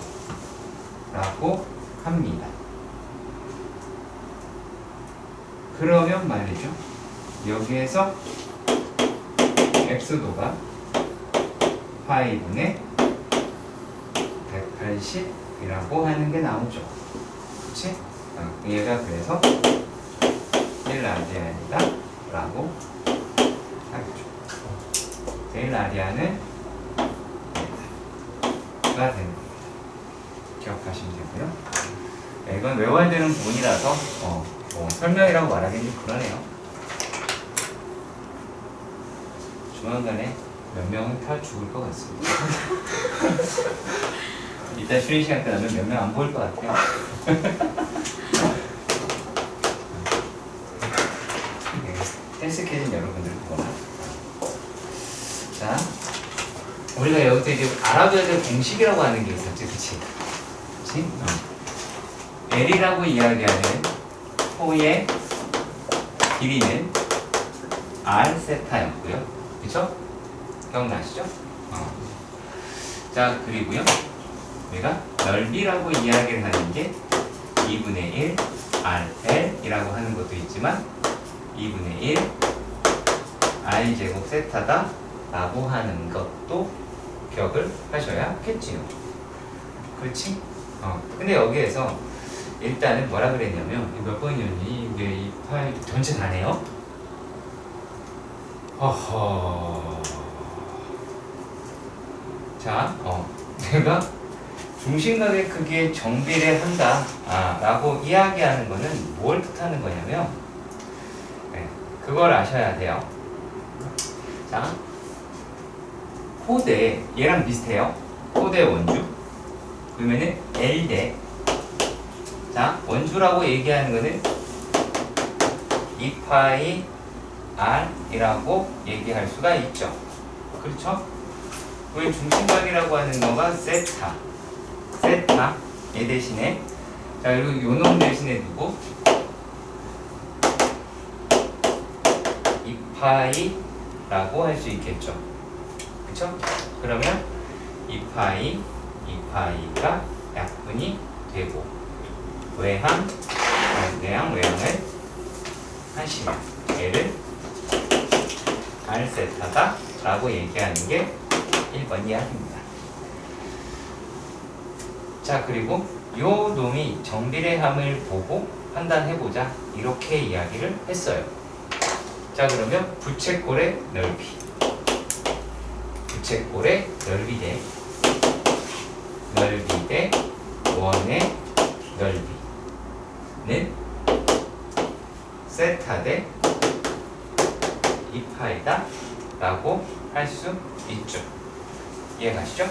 라고 합니다. 그러면 말이죠. 여기에서 x도가 파이분의 180이라고 하는 게 나오죠. 그치? 얘가 그래서 1라디안이다 라고 하겠죠. 1라디안은 가 되는 겁니다. 기억하시면 되고요. 네, 이건 외워야 되는 부분이라서 뭐 설명이라고 말하기는 좀 그러네요. 조만간에 몇 명은 다 죽을 것 같습니다. 이따 쉬는 시간 끝나면 몇 명 안 보일 것 같아요. 네, 헬스케이진 여러분들 보거나. 자, 우리가 여기서 이제 알아둬야 될 공식이라고 하는 게 있었지, 그치? 그치? L이라고 이야기하는 호의 길이는 R 세타였고요. 그쵸? 기억나시죠? 자, 그리고요. 우리가 넓이라고 이야기를 하는 게 2분의 1 RL이라고 하는 것도 있지만 2분의 1 R제곱 세타다 라고 하는 것도 기억을 하셔야겠지요. 그렇지? 근데 여기에서 일단은 뭐라 그랬냐면 몇 번이었니? 이게 이 파일 전체 다네요. 허허. 자, 내가 중심각의 크기에 정비례한다 라고 이야기하는 거는 뭘 뜻하는 거냐면 네, 그걸 아셔야 돼요. 자, 호대 얘랑 비슷해요. 호대 원주 그러면은 L대 자 원주라고 얘기하는 거는 2파이 R이라고 얘기할 수가 있죠. 그렇죠? 그 중심각이라고 하는 거가 세타 얘 대신에 자 그리고 요놈 대신에 누구? 2파이라고 할 수 있겠죠. 그쵸? 그러면 2파이가 약분이 되고 외항을 하시면 얘를 R세타다 라고 얘기하는 게 1번 이야기입니다. 자 그리고 요 놈이 정비례함을 보고 판단해보자 이렇게 이야기를 했어요. 자 그러면 부채꼴의 넓이 부채꼴의 넓이 대 원의 넓이는 세타 대 2파이다 라고 할 수 있죠. 이해가시죠?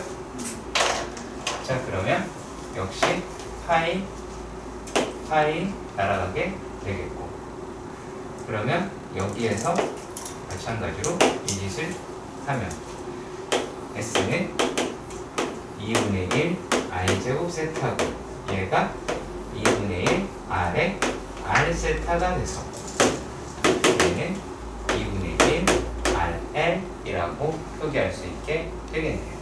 자 그러면 역시 파이 날아가게 되겠고 그러면 여기에서 마찬가지로 이 짓을 하면 S는 2분의 1 R제곱 세타고 얘가 2분의 1 R의 R 세타가 돼서 얘는 2분의 1 RL이라고 표기할 수 있게 되겠네요.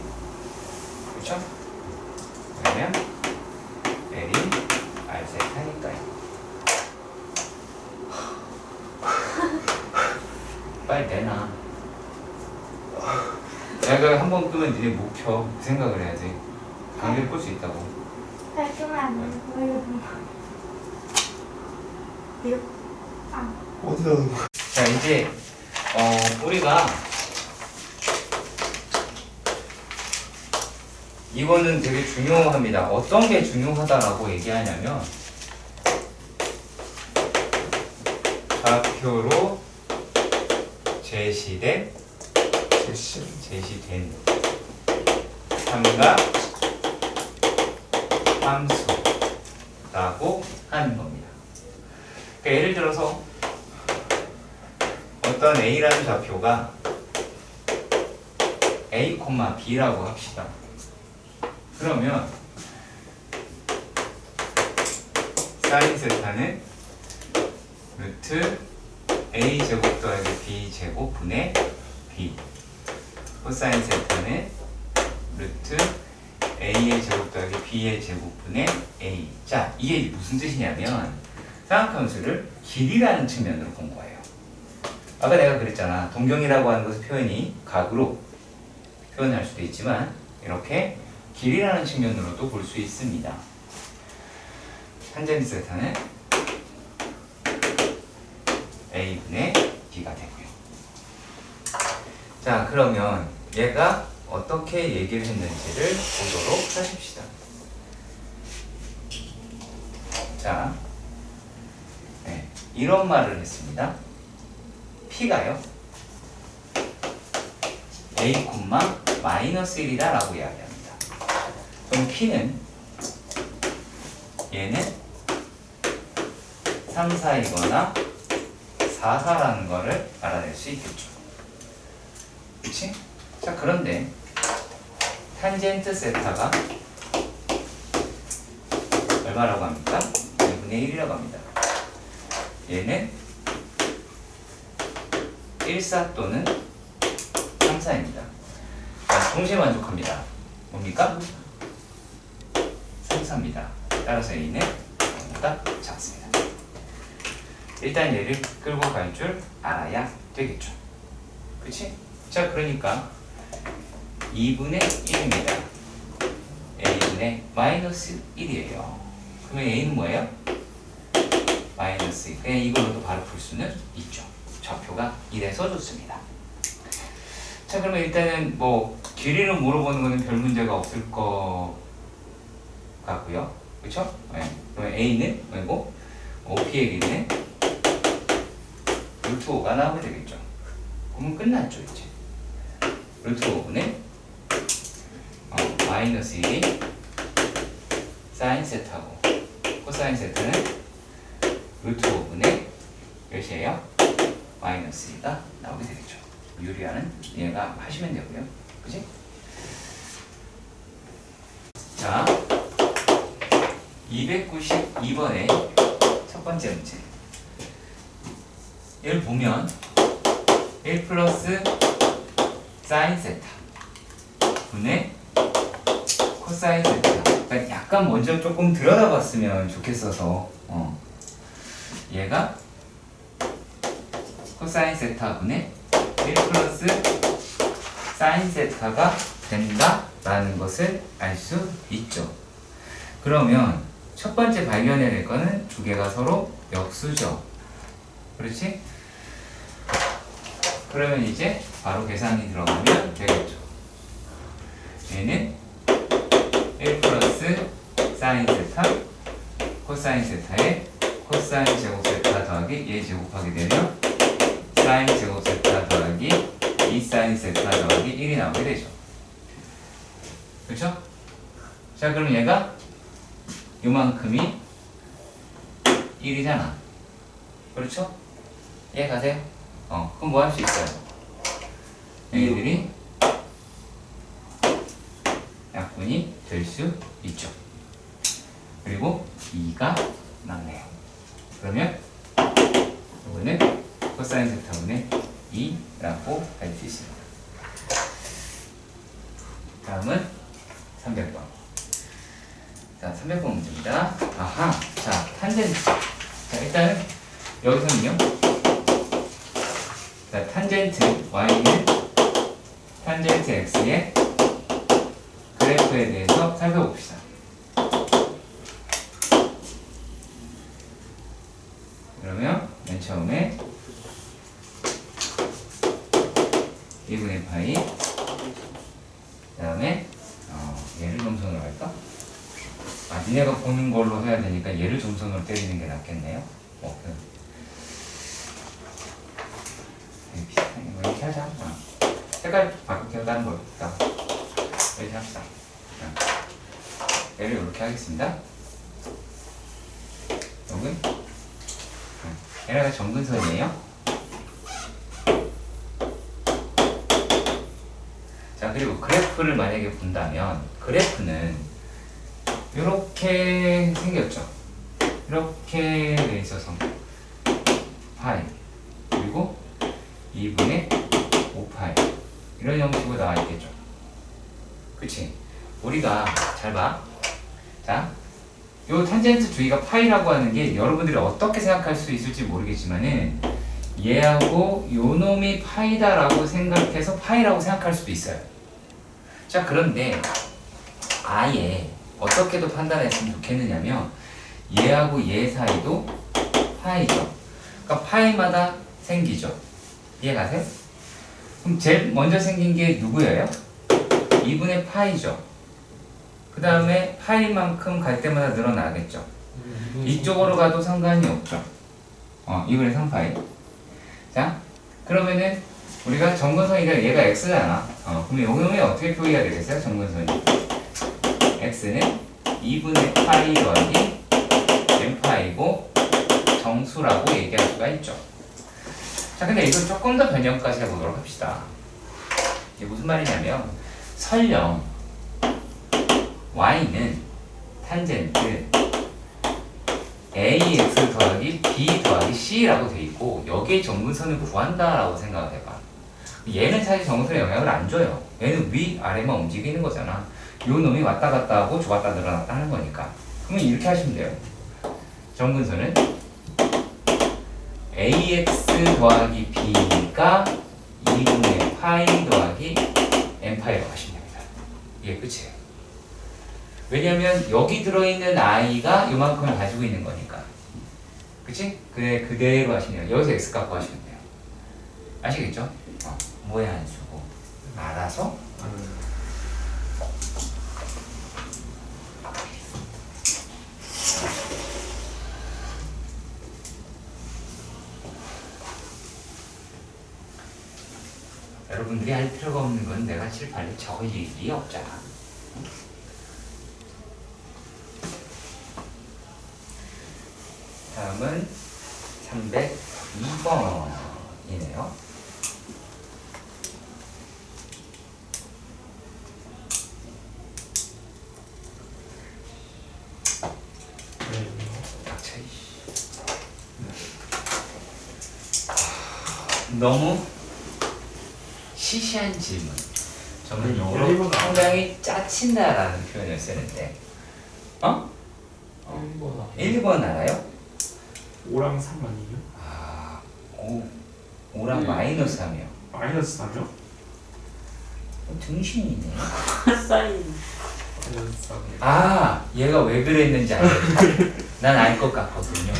그렇죠? 그러면 L이 R 세타니까요. 빨리 내놔. 내가 한 번 끄면 니네 못 켜. 생각을 해야지. 강제로 끌 수 있다고. 끄면 안 돼. 이거 어디다 넣는 거야? 자 이제 우리가 이거는 되게 중요합니다. 어떤 게 중요하다라고 얘기하냐면 좌표로 제시된 삼각 함수라고 하는 겁니다. 그러니까 예를 들어서 어떤 A라는 좌표가 A, B라고 합시다. 그러면 사인 세타는 루트 A 제곱 더하기 B 제곱 분의 B 코사인 세타는 루트 A의 제곱 더하기 B의 제곱 분의 A. 자, 이게 무슨 뜻이냐면 쌍함수를 길이라는 측면으로 본 거예요. 아까 내가 그랬잖아. 동경이라고 하는 것을 표현이 각으로 표현할 수도 있지만 이렇게 길이라는 측면으로도 볼 수 있습니다. 탄젠트 세타는 a분의 b가 되고요. 자, 그러면 얘가 어떻게 얘기를 했는지를 보도록 하십시다. 자, 네, 이런 말을 했습니다. P가요 A, 마이너스 1이다 라고 이야기합니다. 그럼 P는 얘는 3, 4이거나 4, 4라는 거를 알아낼 수 있겠죠. 그치? 자, 그런데 탄젠트 세타가 얼마라고 합니까? 1분의 1이라고 합니다. 얘는 1, 4 또는 3, 4입니다. 자, 동시에 만족합니다. 뭡니까? 3, 4입니다. 따라서 A는 보다 작습니다. 일단 얘를 끌고 갈 줄 알아야 되겠죠. 그치? 자, 그러니까 2분의 1입니다. A분의 마이너스 1이에요. 그러면 A는 뭐예요? 마이너스 1. 그냥 이걸로도 바로 풀 수는 있죠. 좌표가 이래서 좋습니다. 자, 그러면 일단은 뭐 길이를 물어보는 거는 별 문제가 없을 것 같고요. 그쵸? 네. 그러면 A는 뭐고? OP의 길이는 루트 5가 나오게 되겠죠. 그러면 끝났죠, 이제. 루트 5분의 마이너스 1이 사인 세타고 코사인 세타는 루트 5분의 몇이에요? 마이너스 2가 나오게 되겠죠. 유리하는 얘가 하시면 되고요. 그치? 자, 292번의 첫 번째 문제. 얘를 보면 1 플러스 사인 세타 분의 코사인 세타. 그러니까 약간 먼저 조금 들여다봤으면 좋겠어서 얘가 코사인 세타 분의 1 플러스 사인 세타가 된다라는 것을 알 수 있죠. 그러면 첫 번째 발견해야 될 거는 두 개가 서로 역수죠. 그렇지? 그러면 이제 바로 계산이 들어가면 되겠죠. 얘는 1 플러스 사인 세타 코사인 세타에 코사인 제곱 세타 더하기 얘 제곱하게 되면 사인 제곱 세타 더하기 2 사인 세타 더하기 1이 나오게 되죠. 그렇죠? 자, 그럼 얘가 요만큼이 1이잖아. 그렇죠? 이해 가세요? 그럼 뭐 할 수 있어요? 얘들이 약분이 될 수 있죠. 그리고 2가 남네요. 그러면 이거는 코사인 세타분의 2라고 할 수 있습니다. 다음은 300번. 자, 300번 문제입니다. 아하, 자, 탄젠트. 자, 일단은 여기서는요. 자, 탄젠트 y는 탄젠트 x의 그래프에 대해서 살펴봅시다. 그러면 맨 처음에 1분의 파이, 그 다음에 얘를 점선으로 할까? 니네가 보는 걸로 해야 되니까 얘를 점선으로 때리는 게 낫겠네요. 비슷하게 뭐 이렇게 하자. 색깔 바꾸게 다른 걸 이렇게 합시다. 얘를 이렇게 하겠습니다. 여기 얘네가 정근선이에요. 자, 그리고 그래프를 만약에 본다면 그래프는 이렇게 생겼죠. 이렇게 돼 있어서 파이 그리고 2분의 5파이 이런 형식으로 나와 있겠죠. 그치? 우리가 잘 봐. 자, 요 탄젠트 주기가 파이라고 하는 게 여러분들이 어떻게 생각할 수 있을지 모르겠지만은 얘하고 요 놈이 파이다라고 생각해서 파이라고 생각할 수도 있어요. 자, 그런데 아예 어떻게도 판단했으면 좋겠느냐면 얘하고 얘 사이도 파이죠. 그러니까 파이마다 생기죠. 이해가세요? 그럼 제일 먼저 생긴 게 누구예요? 2분의 파이죠. 그 다음에 파이만큼 갈 때마다 늘어나겠죠. 이쪽으로 가도 상관이 없죠. 2분의 3파이. 자, 그러면은 우리가 정근선이가 얘가 x잖아. 그럼 요놈이 어떻게 표기가 되겠어요? 정근선이. x는 2분의 파이 더하기 n파이고 정수라고 얘기할 수가 있죠. 자, 근데 이걸 조금 더 변형까지 해보도록 합시다. 이게 무슨 말이냐면 설령 y는 탄젠트 ax 더하기 b 더하기 c라고 돼 있고 여기에 정근선을 구한다라고 생각을 해봐. 얘는 사실 정근선에 영향을 안 줘요. 얘는 위아래만 움직이는 거잖아. 요 놈이 왔다 갔다 하고 좋았다 늘어났다 하는 거니까. 그러면 이렇게 하시면 돼요. 정근선은 ax 더하기 b가 2분의 파이 더하기 n파이라고 하시면 됩니다. 이게 끝이에요. 왜냐면 여기 들어있는 i가 요만큼을 가지고 있는 거니까. 그치? 그래, 그대로 하시면 돼요. 여기서 x 값 구하시면 돼요. 아시겠죠? 뭐에 안 쓰고 알아서 여러분들이 할 필요가 없는 건 내가 칠판에 적을 일이 없잖아. 다음은 302번이네요. 너무 시시한 질문. 저는 영어로 상당히 짜친다라는 표현을 쓰는데, 1번 알아요? 5랑 3 아니에요? 5랑 마이너스 3이요. 마이너스 3이요? 등신이네. 사인. 마이너스 3. 얘가 왜 그랬는지 알죠? 난 알 것 같거든요.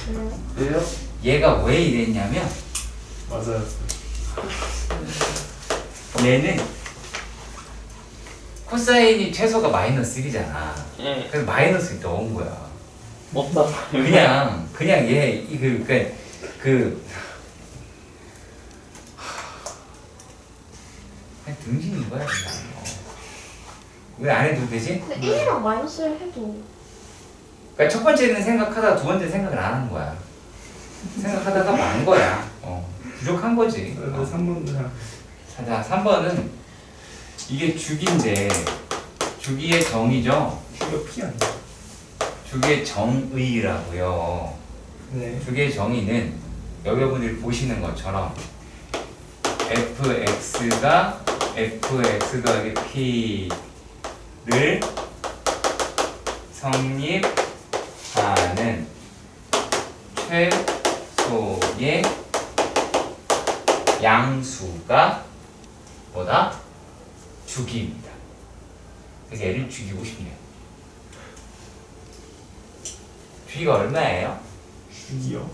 왜요? 얘가 왜 이랬냐면 맞아요. 얘는 코사인이 최소가 마이너스 1이잖아. 예. 그래서 마이너스 1 넣은 거야. 없다. 그냥 얘 그냥 등신인 거야. 왜 안 해도 되지? 근데 1이랑 마이너스를 해도 그러니까 첫 번째는 생각하다가 두 번째 생각을 안 한 거야. 생각하다가 만 거야. 부족한 거지. 그래도 3번 그냥 자, 3번은 이게 주기인데 주기의 정이죠. 이거 P 아니에요? 주기의 정의라고요. 네. 주기의 정의는 여러분들이 보시는 것처럼 fx가 fx 더하기 p를 성립하는 최소의 양수가 뭐다? 주기입니다. 그래서 얘를 죽이고 싶네요. 주기가 얼마예요? 주기요?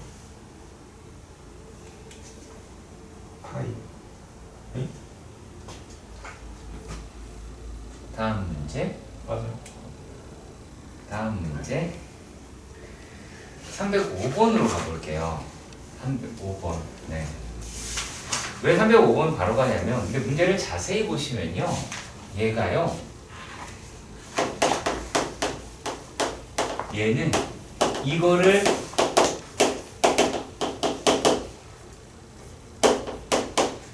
파이. 네? 다음 문제. 맞아요. 다음 문제 305번으로 가볼게요. 305번. 네. 왜 305번 바로 가냐면 근데 문제를 자세히 보시면요. 얘가요. 얘는 이거를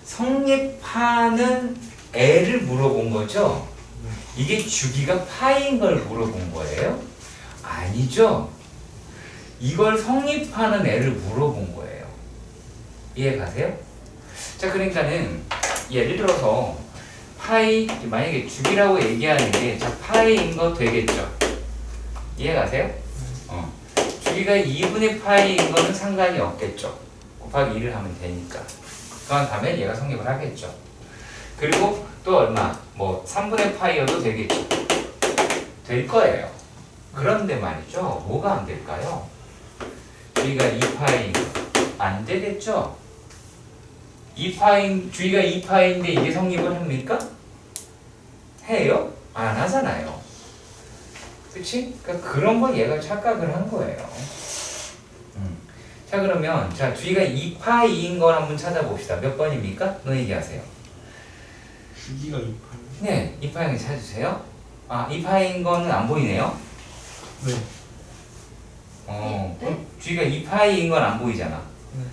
성립하는 애를 물어본 거죠. 이게 주기가 파인 걸 물어본 거예요? 아니죠. 이걸 성립하는 애를 물어본 거예요. 이해 가세요? 자, 그러니까는 예를 들어서 파이 만약에 주기라고 얘기하는 게 자 파이인 거 되겠죠. 이해 가세요? 주기가 2분의 파이인 거는 상관이 없겠죠. 곱하기 2를 하면 되니까. 그만 가면 얘가 성립을 하겠죠. 그리고 또 얼마? 뭐 3분의 파이여도 되겠죠. 될 거예요. 그런데 말이죠. 뭐가 안 될까요? 주기가 2파이 안 되겠죠? 2파이, 주기가 2파이인데 이게 성립을 합니까? 해요? 안 하잖아요. 그치? 그러니까 그런 걸 얘가 착각을 한 거예요. 자 그러면 자 주기가 2파이인 걸 한번 찾아봅시다. 몇 번입니까? 너 얘기하세요. 주기가 2파이. 네, 2파이인 찾으세요. 아, 2파이인 거는 안 보이네요. 네. 그럼 주기가 2파이인 건 안 보이잖아. 네.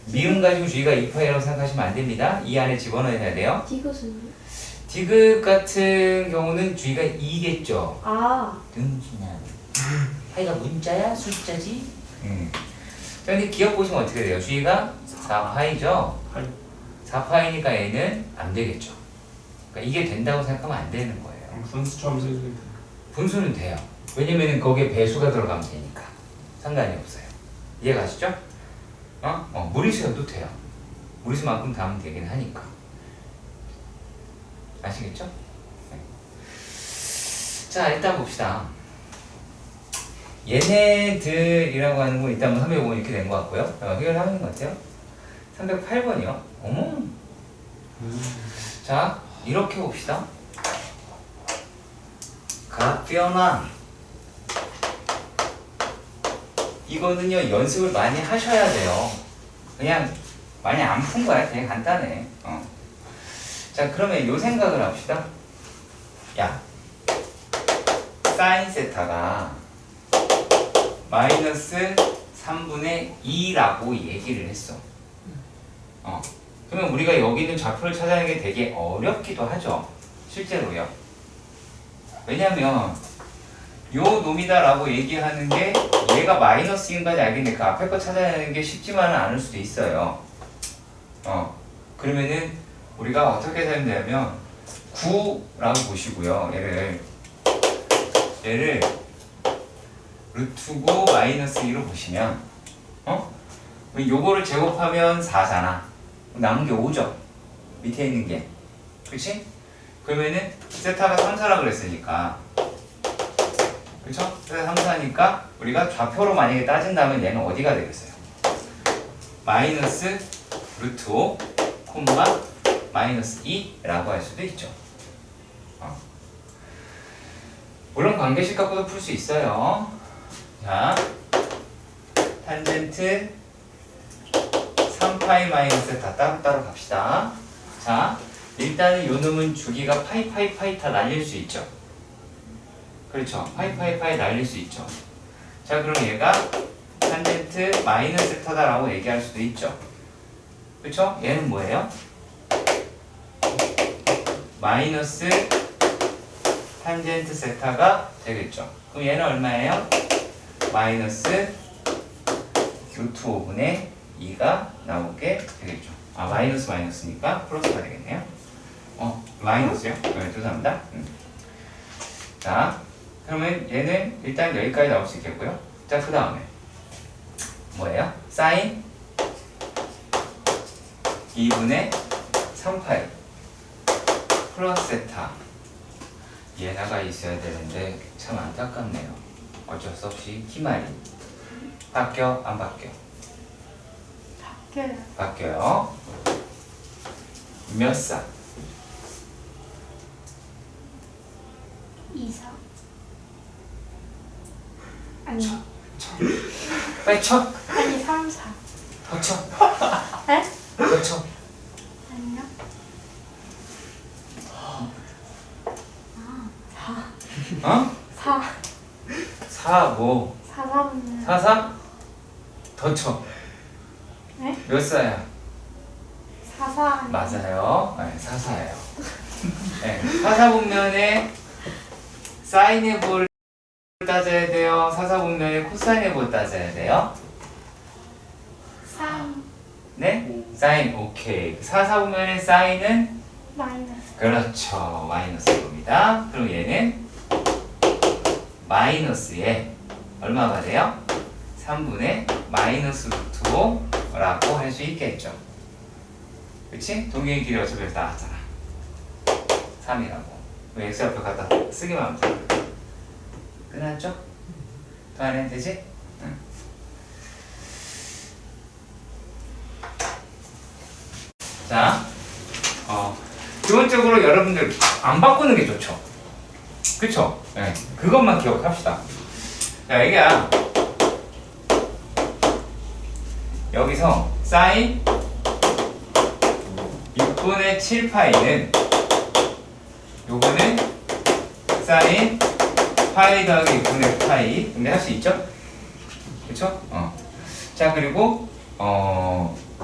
미음 가지고 주기가 2파이라고 생각하시면 안 됩니다. 이 안에 집어넣어야 돼요. 디귿은 디귿 같은 경우는 주기가 2겠죠. 아 등신아. 파이가 문자야? 숫자지? 자, 근데 기억 보시면 어떻게 돼요? 주기가 4파이죠? 파이. 4파이니까 얘는 안 되겠죠. 그러니까 이게 된다고 생각하면 안 되는 거예요. 분수처럼 써주면 돼요. 분수는 돼요. 왜냐면 거기에 배수가 들어가면 되니까. 상관이 없어요. 이해가시죠? 무리수여도 돼요. 무리수만큼 가면 되긴 하니까. 아시겠죠? 네. 자, 일단 봅시다. 얘네들이라고 하는 건 일단 305번 이렇게 된 것 같고요. 해결하는 것 같아요. 308번이요. 어머. 자, 이렇게 봅시다. 가변환. 이거는요, 연습을 많이 하셔야 돼요. 그냥 많이 안 푼 거야. 되게 간단해. 자, 그러면 요 생각을 합시다. 야, 사인 세타가 마이너스 3분의 2라고 얘기를 했어. 그러면 우리가 여기 있는 좌표를 찾아내는 게 되게 어렵기도 하죠. 실제로요. 왜냐면 요 놈이다라고 얘기하는 게 얘가 마이너스인까지 알겠는데 그 앞에 거 찾아내는 게 쉽지만은 않을 수도 있어요. 그러면은 우리가 어떻게 되냐면 9라고 보시고요. 얘를 루트 9 마이너스 2로 보시면 요거를 제곱하면 4잖아. 남은 게 5죠. 밑에 있는 게. 그치? 그러면은 세타가 3, 4라 그랬으니까 그쵸? 세타 3, 4니까 우리가 좌표로 만약에 따진다면 얘는 어디가 되겠어요? 마이너스 루트 5 콤마 마이너스 2라고 할 수도 있죠. 물론 관계식 갖고도 풀 수 있어요. 자, 탄젠트 3파이 마이너스 다 따로따로 갑시다. 자, 일단은 요 놈은 주기가 파이 다 날릴 수 있죠. 그렇죠. 파이 날릴 수 있죠. 자, 그럼 얘가 탄젠트 마이너스 세타다라고 얘기할 수도 있죠. 그렇죠? 얘는 뭐예요? 마이너스 탄젠트 세타가 되겠죠. 그럼 얘는 얼마예요? 마이너스 루트 5분의 2가 나오게 되겠죠. 아, 마이너스니까 플러스가 되겠네요. 마이너스요? 네, 죄송합니다. 자, 그러면 얘는 일단 여기까지 나올 수 있겠고요. 자, 그 다음에 뭐예요? 사인 2분의 3파이 플러스 세타. 얘나가 있어야 되는데 참 안타깝네요. 어쩔 수 없이 기말이 바뀌어 안 바뀌어? 바뀌어요. 바뀌어요. 몇 사? 2, 4 아니 빨리 쳐. 아니 3, 4 더 쳐. 에? 더 쳐. 아니요. 4 4 4 뭐? 4 4분은 4 4? 더 쳐. 네? 몇 사야? 4 4 맞아요. 네, 4 4예요. 네, 4 4 분면에 사인의 볼 따져야 돼요. 4 4 분면에 코사인의 볼 따져야 돼요. 3 네? 사인 오케이. 4 4 분면에 사인은 마이너스 그렇죠. 마이너스 겁니다. 그럼 얘는 마이너스에 얼마가 돼요? 3분의 마이너스 루트 5라고 할 수 있겠죠. 그치? 동기의 길이 어차피 여기 나왔잖아. 3이라고. 왜 x 옆에 갖다 쓰기만 하면 돼. 끝났죠? 더 안 해도 되지? 응. 자, 기본적으로 여러분들 안 바꾸는 게 좋죠. 그쵸? 네. 그것만 기억합시다. 자, 얘기야. 여기서 사인 6분의 7파이는 요거는 사인 파이 더하기 6분의 파이 근데 할 수 있죠? 그쵸? 자, 그리고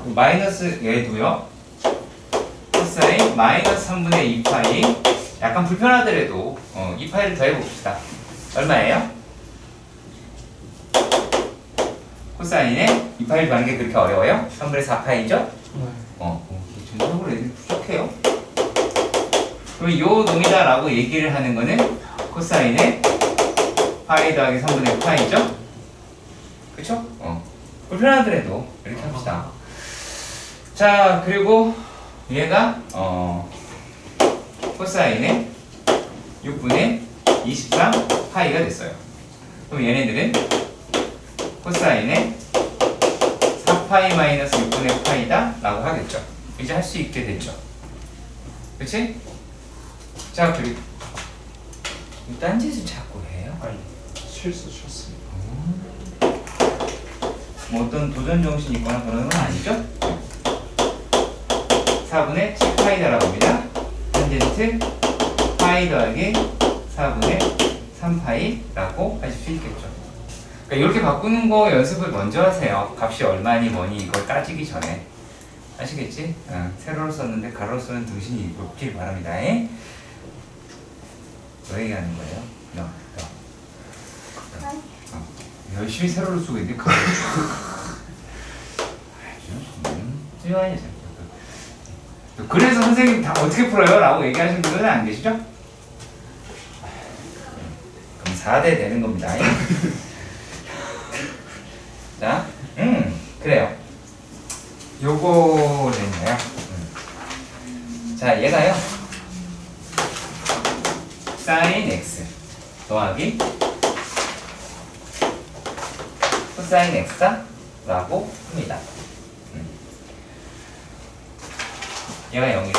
마이너스 얘도요. 코사인 마이너스 3분의 2파이 약간 불편하더라도 2파이를 더해봅시다. 얼마예요? 코사인에 2파이를 더하는 게 그렇게 어려워요? 3분의 4파이죠? 전적으로 애들이 부족해요. 그럼 요 놈이다라고 얘기를 하는 거는 코사인에 파이 더하기 3분의 파이죠? 그쵸? 불편하더라도 이렇게 합시다. 자, 그리고 얘가 코사인에 6분의 23 파이가 됐어요. 그럼 얘네들은 코사인에 4파이 마이너스 6분의 파이다 라고 하겠죠. 이제 할 수 있게 됐죠. 그치? 자, 그리고 딴짓을 자꾸 해요. 아니 실수 쳤습니다. 뭐 어떤 도전 정신이 있거나 그런 건 아니죠? 4분의 7파이다라고 합니다. 탄젠트 파이 더하기 4분의 3파이라고 하실 수 있겠죠. 그러니까 이렇게 바꾸는 거 연습을 먼저 하세요. 값이 얼마니 뭐니 이걸 따지기 전에. 아시겠지? 세로로 썼는데 가로로 쓰는 등신이 높길 바랍니다. 뭐 얘기하는 거예요? 너. 열심히 세로로 쓰고 있는데 가로로 찌와야 그래서 선생님 다 어떻게 풀어요? 라고 얘기하시는 분들은 안 계시죠? 그럼 4대 되는 겁니다. 자, 그래요. 요거는요. 자, 얘가요. 사인 x 더하기 코사인 x라고 합니다. 얘가 0이고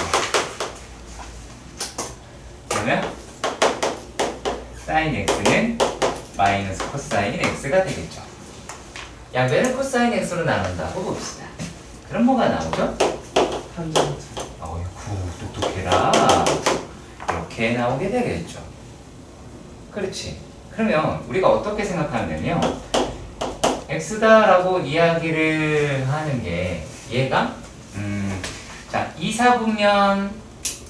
그러면 사인 x는 마이너스 코사인 x가 되겠죠. 양변을 코사인 x로 나눈다고 봅시다. 그럼 뭐가 나오죠? 탄젠트. 어이구 똑똑해라. 이렇게 나오게 되겠죠. 그렇지. 그러면 우리가 어떻게 생각하냐면요. x다라고 이야기를 하는 게 얘가 자, 2사분면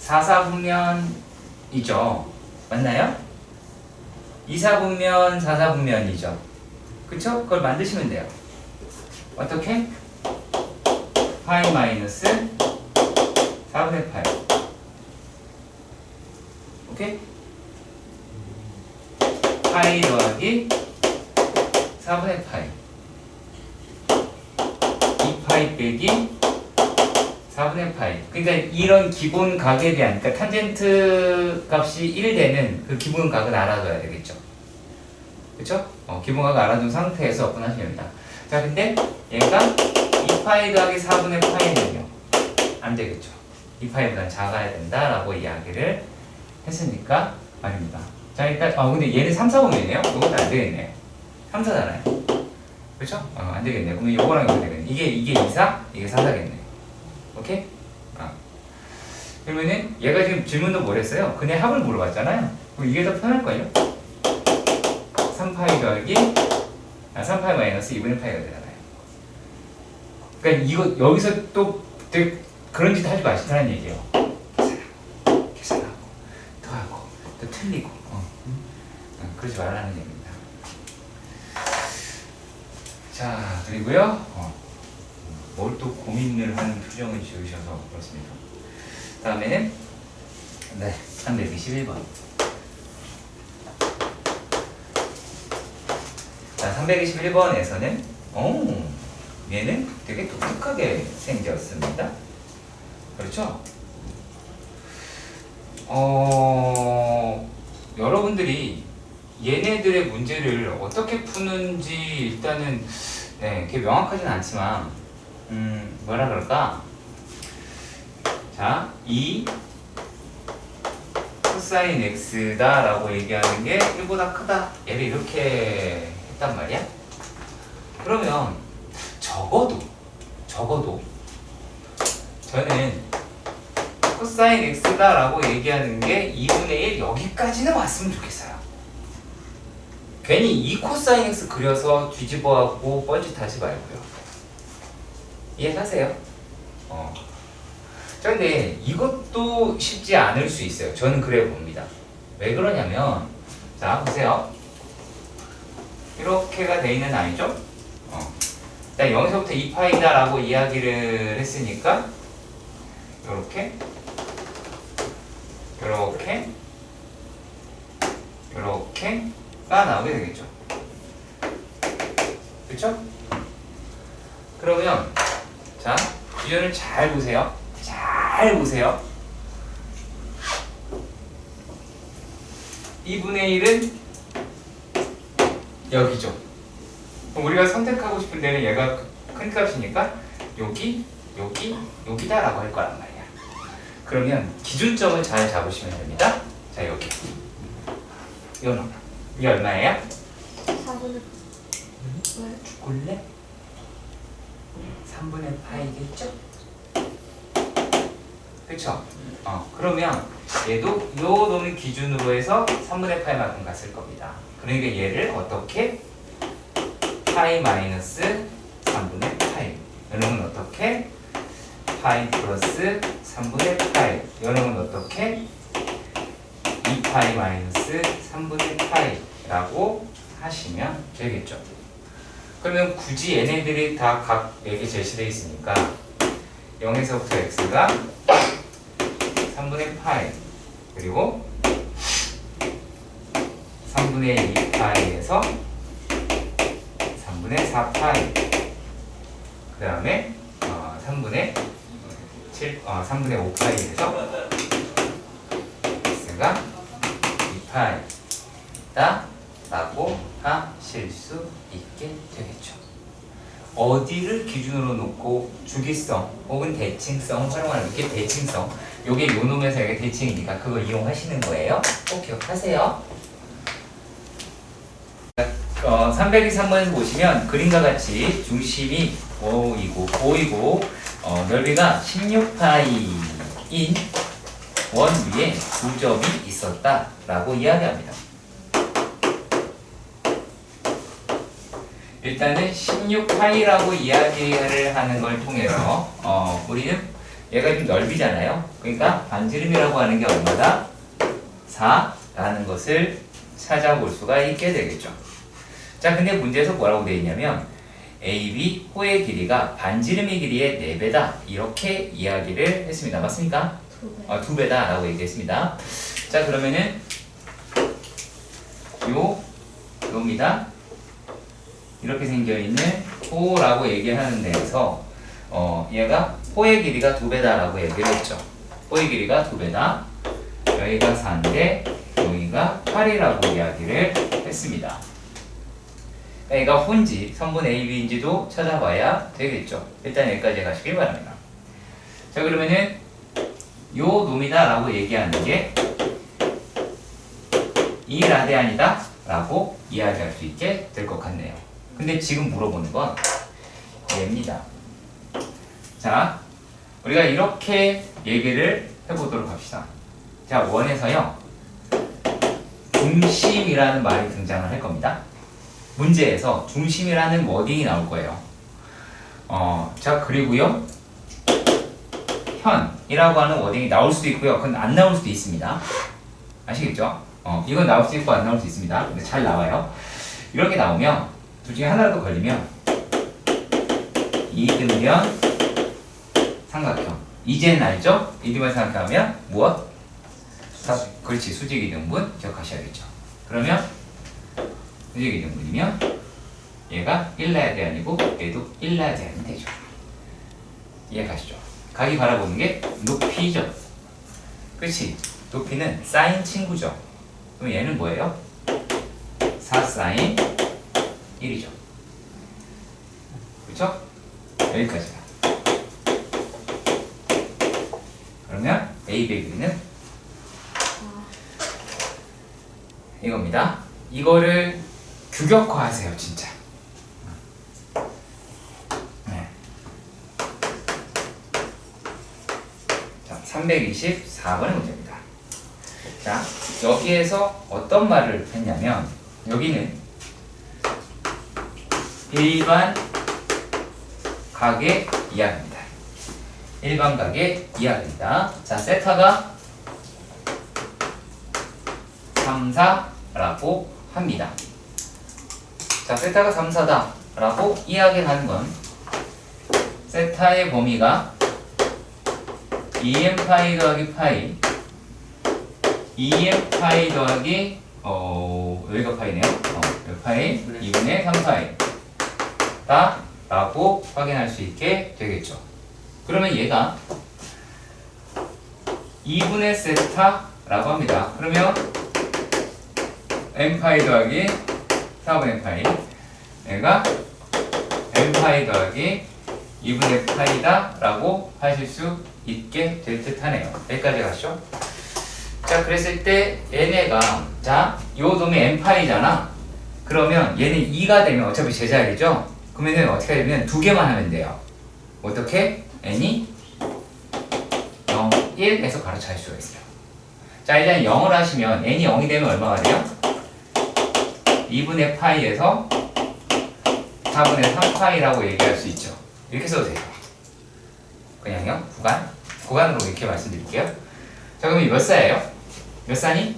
4사분면이죠. 맞나요? 2사분면 4사분면이죠. 그쵸? 그걸 만드시면 돼요. 어떻게? 파이 마이너스 4분의 파이. 오케이? 파이 더하기 4분의 파이. 2파이 빼기 4분의 파이. 그러니까 이런 기본 각에 대한, 그러니까 탄젠트 값이 1 되는 그 기본 각은 알아둬야 되겠죠. 그쵸? 기본 각 알아둔 상태에서 접근하시면 됩니다. 자, 근데 얘가 2파이 더하기 4분의 파이는요. 안 되겠죠. 2파이보다 작아야 된다라고 이야기를 했으니까 말입니다. 자, 일단, 근데 얘는 3, 4분면이네요? 이것도 안 되겠네. 3, 4잖아요. 그쵸? 안 되겠네. 그러면 요거랑 이거 되겠네. 이게 2, 4, 이게 4, 4겠네. 오케이? 그러면은 얘가 지금 질문도 뭘 했어요? 근의 합을 물어봤잖아요. 그럼 이게 더 편할걸요? 3파이 더하기 3파이 마이너스 2분의 파이가 되잖아요. 그러니까 이거 여기서 또 되게 그런 짓 하지 마시라는 얘기예요. 계산하고 더하고 또 틀리고 그러지 말라는 얘기입니다. 자, 그리고요. 뭘 또 고민을 하는 표정을 지으셔서 그렇습니다. 다음에는 321번. 자, 자, 321번에서는 얘는 되게 독특하게 생겼습니다. 그렇죠? 여러분들이 얘네들의 문제를 어떻게 푸는지 일단은 그게 명확하진 않지만 뭐라 그럴까? 자, 이 코사인 x다 라고 얘기하는 게 1보다 크다. 얘를 이렇게 했단 말이야. 그러면 적어도 저는 코사인 x다 라고 얘기하는 게 2분의 1 여기까지는 왔으면 좋겠어요. 괜히 이 코사인 x 그려서 뒤집어갖고 뻘짓하지 말고요. 이해하세요? 자, 근데 이것도 쉽지 않을 수 있어요. 저는 그래 봅니다. 왜 그러냐면, 자, 보세요. 이렇게가 돼 있는 아이죠? 자, 0에서부터 2파이다 라고 이야기를 했으니까, 요렇게가 나오게 되겠죠. 그쵸? 그러면, 자, 유전을 잘 보세요. 잘 보세요. 2분의 1은 여기죠. 그럼 우리가 선택하고 싶은 데는 얘가 큰 값이니까 여기다 라고 할 거란 말이야. 그러면 기준점을 잘 잡으시면 됩니다. 자, 여기 요놈 이게 얼마예요? 4분의 죽을래? 3분의 파이겠죠? 그쵸? 그러면 얘도 요 놈을 기준으로 해서 3분의 파이만큼 갔을 겁니다. 그러니까 얘를 어떻게? 파이 마이너스 3분의 파이. 요놈은 어떻게? 파이 플러스 3분의 파이. 요놈은 어떻게? 2파이 마이너스 3분의 파이라고 하시면 되겠죠. 그러면 굳이 얘네들이 다 각에게 제시되어 있으니까 0에서부터 x가 3분의 파이 그리고 3분의 2파이에서 3분의 4파이 그 다음에 3분의 5파이에서 x가 2파이다 라고 하실 수 있게 되겠죠. 어디를 기준으로 놓고 주기성 혹은 대칭성을 활용하는 게 대칭성. 요게 요 놈에서 이게 대칭이니까 그걸 이용하시는 거예요. 꼭 기억하세요. 323번에서 보시면 그림과 같이 중심이 5이고 넓이가 16파이인 원 위에 두 점이 있었다 라고 이야기합니다. 일단은 16파이라고 이야기를 하는 걸 통해서 우리는 얘가 좀 넓이잖아요. 그러니까 반지름이라고 하는 게 얼마다? 4라는 것을 찾아볼 수가 있게 되겠죠. 자, 근데 문제에서 뭐라고 되어 있냐면 AB 호의 길이가 반지름의 길이의 4배다 이렇게 이야기를 했습니다. 맞습니까? 2배. 2배다 라고 얘기했습니다. 자, 그러면은 요 놈이다 이렇게 생겨있는 호라고 얘기하는 데에서 얘가 호의 길이가 2배다 라고 얘기를 했죠. 호의 길이가 2배다. 여기가 4인데 여기가 8이라고 이야기를 했습니다. 얘가 혼지, 선분 A, B인지도 찾아봐야 되겠죠. 일단 여기까지 가시길 바랍니다. 자, 그러면은 요 놈이다 라고 얘기하는 게 이 라디안이다 라고 이야기할 수 있게 될 것 같네요. 근데 지금 물어보는 건 얘입니다. 자, 우리가 이렇게 얘기를 해보도록 합시다. 자, 원에서요 중심이라는 말이 등장을 할 겁니다. 문제에서 중심이라는 워딩이 나올 거예요. 자, 그리고요 현이라고 하는 워딩이 나올 수도 있고요. 그건 안 나올 수도 있습니다. 아시겠죠? 이건 나올 수 있고 안 나올 수 있습니다. 근데 잘 나와요. 이렇게 나오면 둘 중에 하나라도 걸리면 이등변 삼각형. 이제는 알죠? 이등변 삼각형하면 무엇? 그렇지, 수직이등분 기억하셔야겠죠. 그러면 수직이등분이면 얘가 1나야 돼 아니고 얘도 1나야 돼 아니 되죠. 이해가시죠? 각이 바라보는 게 높이죠. 그렇지? 높이는 사인 친구죠. 그럼 얘는 뭐예요? 4사인 1이죠. 그렇죠? 여기까지가. 그러면 A의 길이는 이겁니다. 이거를 규격화하세요, 진짜. 네. 자, 324번의 문제입니다. 자, 여기에서 어떤 말을 했냐면 여기는 일반 각의 이야기입니다. 일반 각의 이야기입니다. 자, 세타가 3, 4라고 합니다. 자, 세타가 3, 4다 라고 이야기하는 건 세타의 범위가 2m 파이 더하기 파이 2m 파이 더하기 여기가 파이네요. 여기 파이 2분의 3파이 다 라고 확인할 수 있게 되겠죠. 그러면 얘가 2분의 세타라고 합니다. 그러면 n파이 더하기 4분의 파이 얘가 n파이 더하기 2분의 파이다 라고 하실 수 있게 될 듯 하네요. 여기까지 갔죠? 자, 그랬을 때 얘네가 자, 요 놈이 n파이잖아. 그러면 얘는 2가 되면 어차피 제자리죠? 그러면 어떻게 되면 두 개만 하면 돼요. 어떻게? n이 0, 1에서 가로차일 수가 있어요. 자, 일단 0을 하시면 n이 0이 되면 얼마가 돼요? 2분의 파이에서 4분의 3파이라고 얘기할 수 있죠. 이렇게 써도 돼요. 그냥요. 구간으로 이렇게 말씀드릴게요. 자, 그럼 이 몇 사예요? 몇 사니?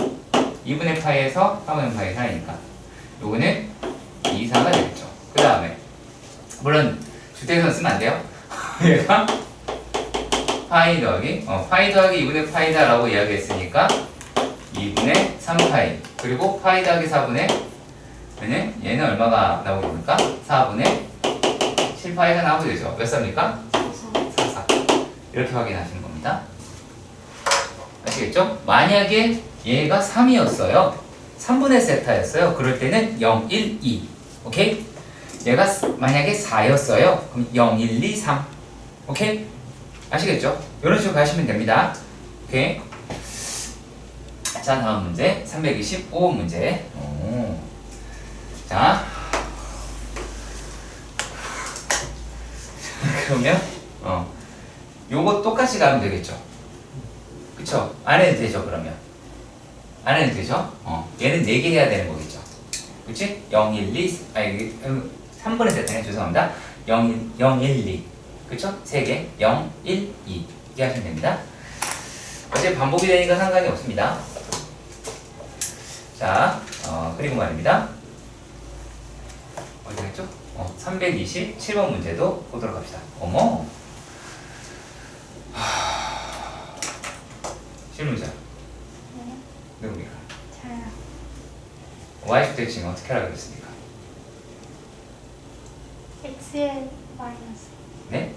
2분의 파이에서 4분의 파이 사이니까 요거는 2, 4가 되겠죠. 그 다음에 물론 주대에서 쓰면 안 돼요. 얘가 파이 더하기 2분의 파이다 라고 이야기했으니까 2분의 3파이 그리고 파이 더하기 4분의 얘는 얼마가 나오게 됩니까? 4분의 7파이가 나오게 되죠. 몇 사입니까? 4, 4 이렇게 확인하시는 겁니다. 아시겠죠? 만약에 얘가 3이었어요 3분의 세타였어요. 그럴 때는 0, 1, 2 오케이? 얘가 만약에 4였어요. 그럼 0, 1, 2, 3 오케이? 아시겠죠? 이런 식으로 가시면 됩니다. 오케이? 자, 다음 문제 325 문제. 자, 그러면 요거 똑같이 가면 되겠죠. 그쵸? 안 해도 되죠. 그러면 안 해도 되죠. 얘는 4개 해야 되는 거겠죠. 그치? 0, 1, 2 3분의 세타네. 죄송합니다. 0, 1, 2 그쵸? 3개 0, 1, 2 이렇게 하시면 됩니다. 어차피 반복이 되니까 상관이 없습니다. 자, 그리고 말입니다. 어디 갔죠? 327번 문제도 보도록 합시다. 어머! 실문자. 네. 누굽니까? 저요. y축 대칭 어떻게 하라고 그랬습니까? x의 마이너스. 네?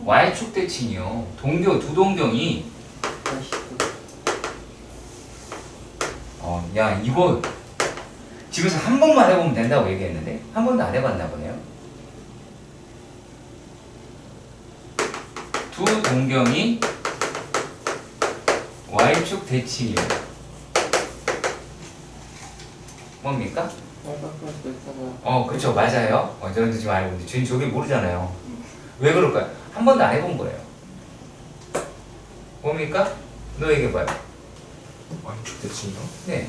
y축 대칭이요. 두 동경이 야, 이거 집에서 한 번만 해보면 된다고 얘기했는데 한 번도 안 해봤나 보네요. 두 동경이 y축 대칭이요. 뭡니까? 그쵸, 맞아요. 저는 지금 알고 있는데 저기 모르잖아요. 왜 그럴까요? 한 번도 안 해본 거예요. 뭡니까? 너 얘기해봐요. Y축 대칭이요? 네.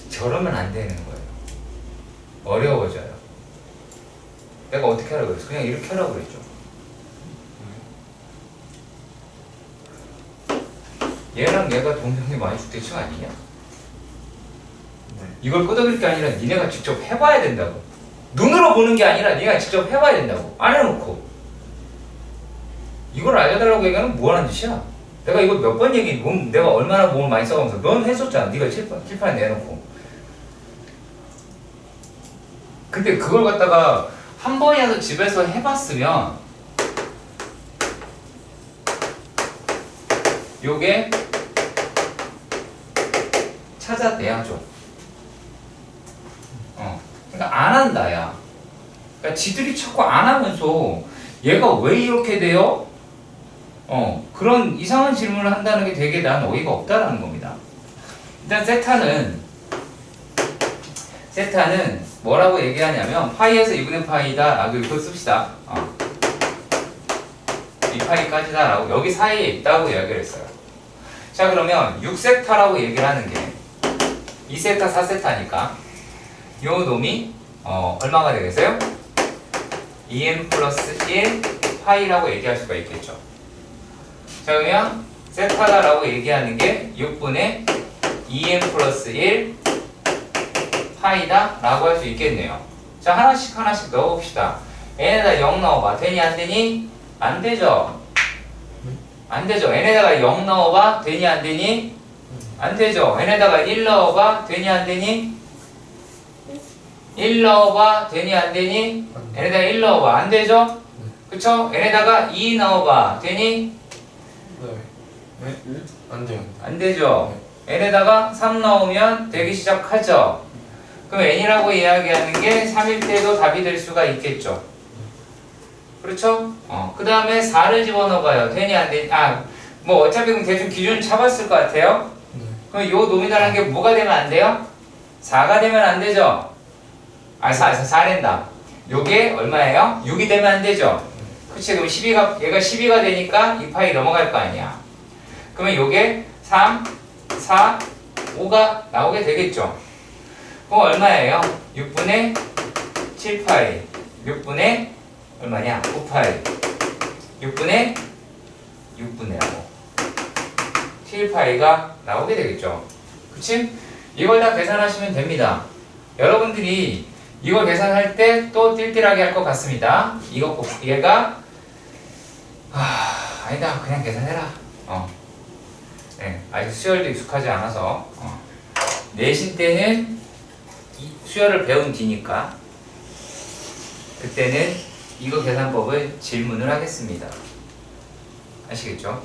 저러면 안 되는 거예요. 어려워져요. 내가 어떻게 하라고 그랬어? 그냥 이렇게 하라고 그랬죠. 얘랑 얘가 동경의 y축 대칭 아니냐? 네. 이걸 끄덕일 게 아니라 니네가 직접 해봐야 된다고. 눈으로 보는 게 아니라 니가 직접 해봐야 된다고. 안 해놓고 이걸 알려달라고 얘기하면 뭐하는 짓이야? 내가 이거 몇 번 얘기, 내가 얼마나 몸을 많이 써가면서 넌 했었잖아. 네가 칠판 내놓고. 근데 그걸 갖다가 한 번이라도 집에서 해봤으면 요게 찾아내야죠. 그러니까 안 한다, 야. 그러니까 지들이 자꾸 안 하면서 얘가 왜 이렇게 돼요? 그런 이상한 질문을 한다는 게 되게 난 어이가 없다라는 겁니다. 일단 세타는 뭐라고 얘기하냐면 파이에서 2분의 파이다. 그거 씁시다. 2파이까지다 라고 여기 사이에 있다고 이야기를 했어요. 자, 그러면 6세타라고 얘기를 하는 게 2세타, 4세타니까 요 놈이 얼마가 되겠어요? 2n 플러스 1 파이라고 얘기할 수가 있겠죠. 자, 그러면 세타다라고 얘기하는 게 6분의 2n 플러스 1 파이다 라고 할 수 있겠네요. 자, 하나씩 넣어봅시다. n에다 0 넣어봐. 되니 안 되니? 안 되죠. 안 되죠. n에다가 0 넣어봐. 되니 안 되니? 안 되죠. n에다가 1 넣어봐. 되니 안 되니? 1 넣어봐. 되니 안 되니? n에다가 1 넣어봐. 안 되죠? 그쵸? n에다가 2 넣어봐. 되니? 네. 안 돼요. 안 되죠. n에다가 3 넣으면 되기 시작하죠. 그럼 n이라고 이야기하는 게 3일 때도 답이 될 수가 있겠죠. 그렇죠? 그 다음에 4를 집어넣어봐요. 되니 안 되니? 뭐 어차피 그럼 대충 기준 잡았을 것 같아요. 네. 그럼 요 노미널한 게 뭐가 되면 안 돼요? 4가 되면 안 되죠. 4랜다. 요게 얼마예요? 6이 되면 안 되죠. 그치? 그럼 얘가 12가 되니까 2파이 넘어갈 거 아니야. 그러면 요게 3, 4, 5가 나오게 되겠죠. 그럼 얼마예요? 6분의 7파이. 6분의 얼마냐? 5파이. 6분의라고 7파이가 나오게 되겠죠. 그치? 이걸 다 계산하시면 됩니다. 여러분들이 이걸 계산할 때 또 띨띨하게 할 것 같습니다. 얘가 아니다. 그냥 계산해라. 네, 아직 수열도 익숙하지 않아서 내신 때는 수열을 배운 뒤니까 그때는 이거 계산법을 질문을 하겠습니다. 아시겠죠?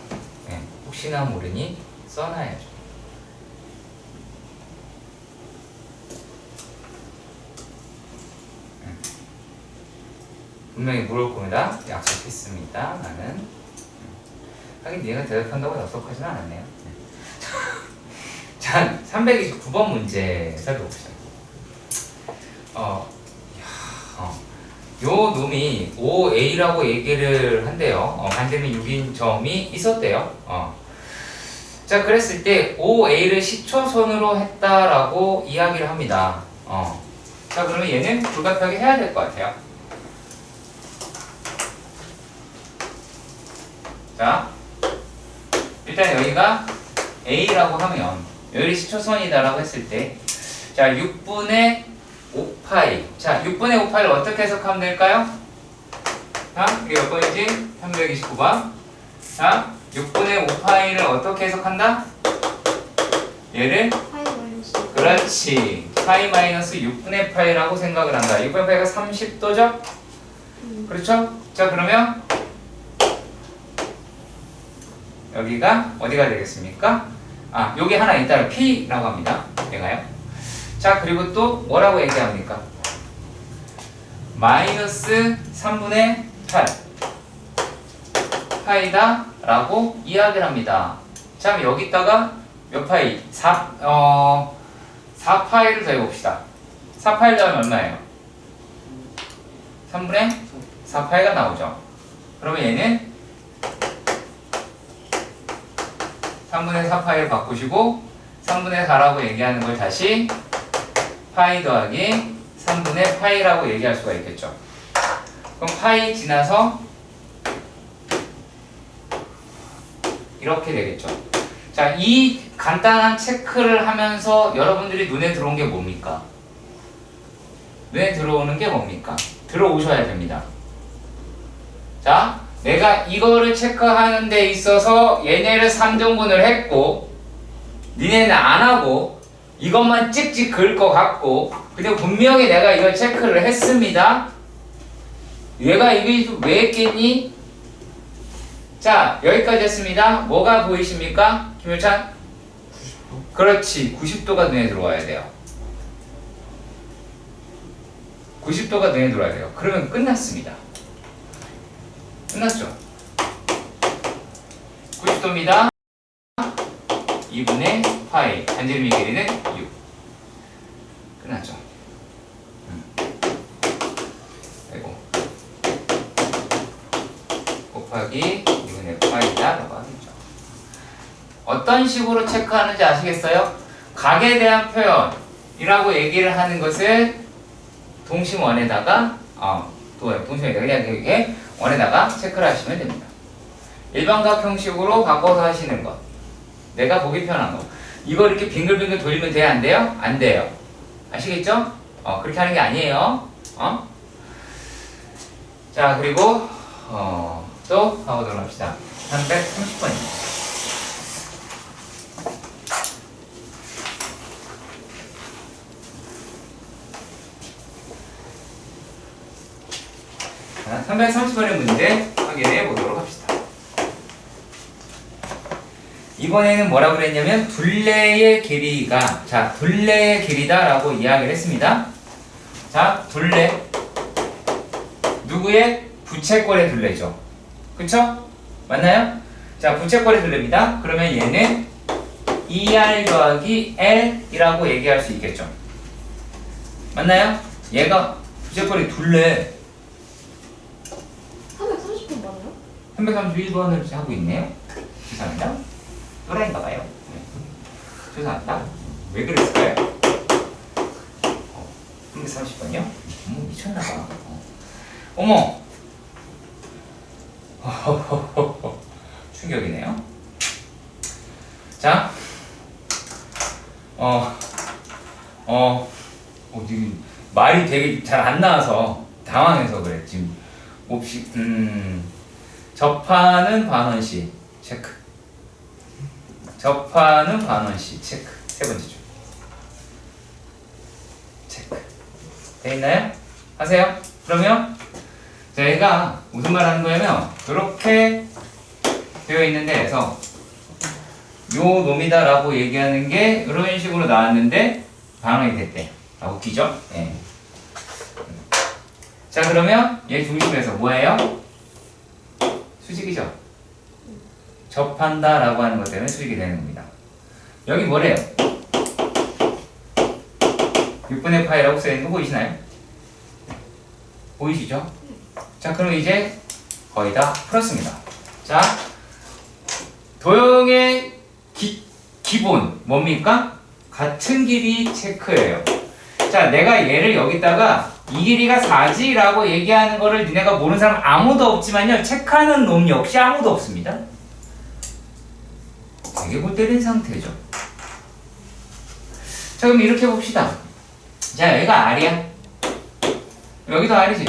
네, 혹시나 모르니 써놔야죠. 분명히 물을 겁니다. 약속했습니다. 나는. 하긴 얘가 대답한다고 약속하지는 않았네요. 자, 329번 문제 살펴봅시다. 요 놈이 5a라고 얘기를 한대요. 반대면 6인 점이 있었대요. 자, 그랬을 때 5a를 시초선으로 했다라고 이야기를 합니다. 자, 그러면 얘는 불가피하게 해야 될 것 같아요. 자, 일단 여기가 a라고 하면 여기 시초선이다라고 했을 때, 자, 6분의 5파이. 자, 6분의 5파이를 어떻게 해석하면 될까요? 자, 이게 몇 번이지? 329번. 자, 6분의 5파이를 어떻게 해석한다? 얘를? 파이 마이너스. 그렇지. 파이 마이너스 6분의 파이라고 생각을 한다. 6분의 파이가 30도죠? 그렇죠? 자, 그러면 여기가 어디가 되겠습니까? 여기 하나 있다를 P라고 합니다. 얘가요. 자, 그리고 또 뭐라고 얘기합니까? 마이너스 3분의 8 파이다 라고 이야기를 합니다. 자, 그럼 여기다가 몇 파이? 4파이를 더해봅시다. 4파이를 더하면 얼마예요? 3분의 4파이가 나오죠. 그러면 얘는 3분의 4파이를 바꾸시고 3분의 4라고 얘기하는 걸 다시 파이 더하기 3분의 파이라고 얘기할 수가 있겠죠. 그럼 파이 지나서 이렇게 되겠죠. 자, 이 간단한 체크를 하면서 여러분들이 눈에 들어온 게 뭡니까? 눈에 들어오는 게 뭡니까? 들어오셔야 됩니다. 자, 내가 이거를 체크하는 데 있어서 얘네를 3등분을 했고 니네는 안 하고 이것만 찍찍 그을 것 같고 근데 분명히 내가 이걸 체크를 했습니다. 얘가 이게 왜 했겠니? 자 여기까지 했습니다. 뭐가 보이십니까? 김효찬? 90도? 그렇지 90도가 눈에 들어와야 돼요. 90도가 눈에 들어와야 돼요. 그러면 끝났습니다. 끝났죠? 90도입니다. 2분의 파이 반지름의 길이는 6 끝났죠? 그리고 곱하기 2분의 파이다 라고 하겠죠. 어떤 식으로 체크하는지 아시겠어요? 각에 대한 표현이라고 얘기를 하는 것을 동심원에다가 동심원에다가 그냥 이렇게 원에다가 체크를 하시면 됩니다. 일반각 형식으로 바꿔서 하시는 것 내가 보기 편한 거 이거 이렇게 빙글빙글 돌리면 돼요? 안 돼요? 안 돼요. 아시겠죠? 그렇게 하는 게 아니에요. 자 그리고 또 가보도록 합시다. 330번입니다. 자, 330번의 문제 확인해 보도록 합시다. 이번에는 뭐라고 그랬냐면 둘레의 길이가 자 둘레의 길이다 라고 이야기를 했습니다. 자 둘레 누구의? 부채꼴의 둘레죠. 그쵸? 맞나요? 자 부채꼴의 둘레입니다. 그러면 얘는 2R 더하기 L이라고 얘기할 수 있겠죠. 맞나요? 얘가 부채꼴의 둘레 330분 맞아요? 331번을 하고 있네요. 죄송합니다. 또라이인가봐요. 네. 죄송합니다. 왜 그랬을까요? 330번이요? 미쳤나봐. 어머! 충격이네요. 자, 지금 말이 되게 잘 안 나와서 당황해서 그래. 지금 몹시, 접하는 반원시 체크. 접하는 반원시 체크. 세 번째죠. 체크. 돼 있나요? 하세요. 그러면 저희가 무슨 말 하는 거냐면 이렇게 되어 있는 데에서 요 놈이다 라고 얘기하는 게 이런 식으로 나왔는데 방황이 됐대. 웃기죠? 예. 자 그러면 얘 중심에서 뭐예요? 수직이죠? 접한다 라고 하는 것 때문에 수직이 되는 겁니다. 여기 뭐래요? 6분의 파이라고 써있는 거 보이시나요? 보이시죠? 자 그럼 이제 거의 다 풀었습니다. 자 도형의 기본 뭡니까? 같은 길이 체크예요. 자 내가 얘를 여기다가 이 길이가 4지 라고 얘기하는 거를 니네가 모르는 사람 아무도 없지만요 체크하는 놈 역시 아무도 없습니다. 되게 못 때린 상태죠. 자 그럼 이렇게 봅시다. 자 여기가 R이야. 여기도 R이지.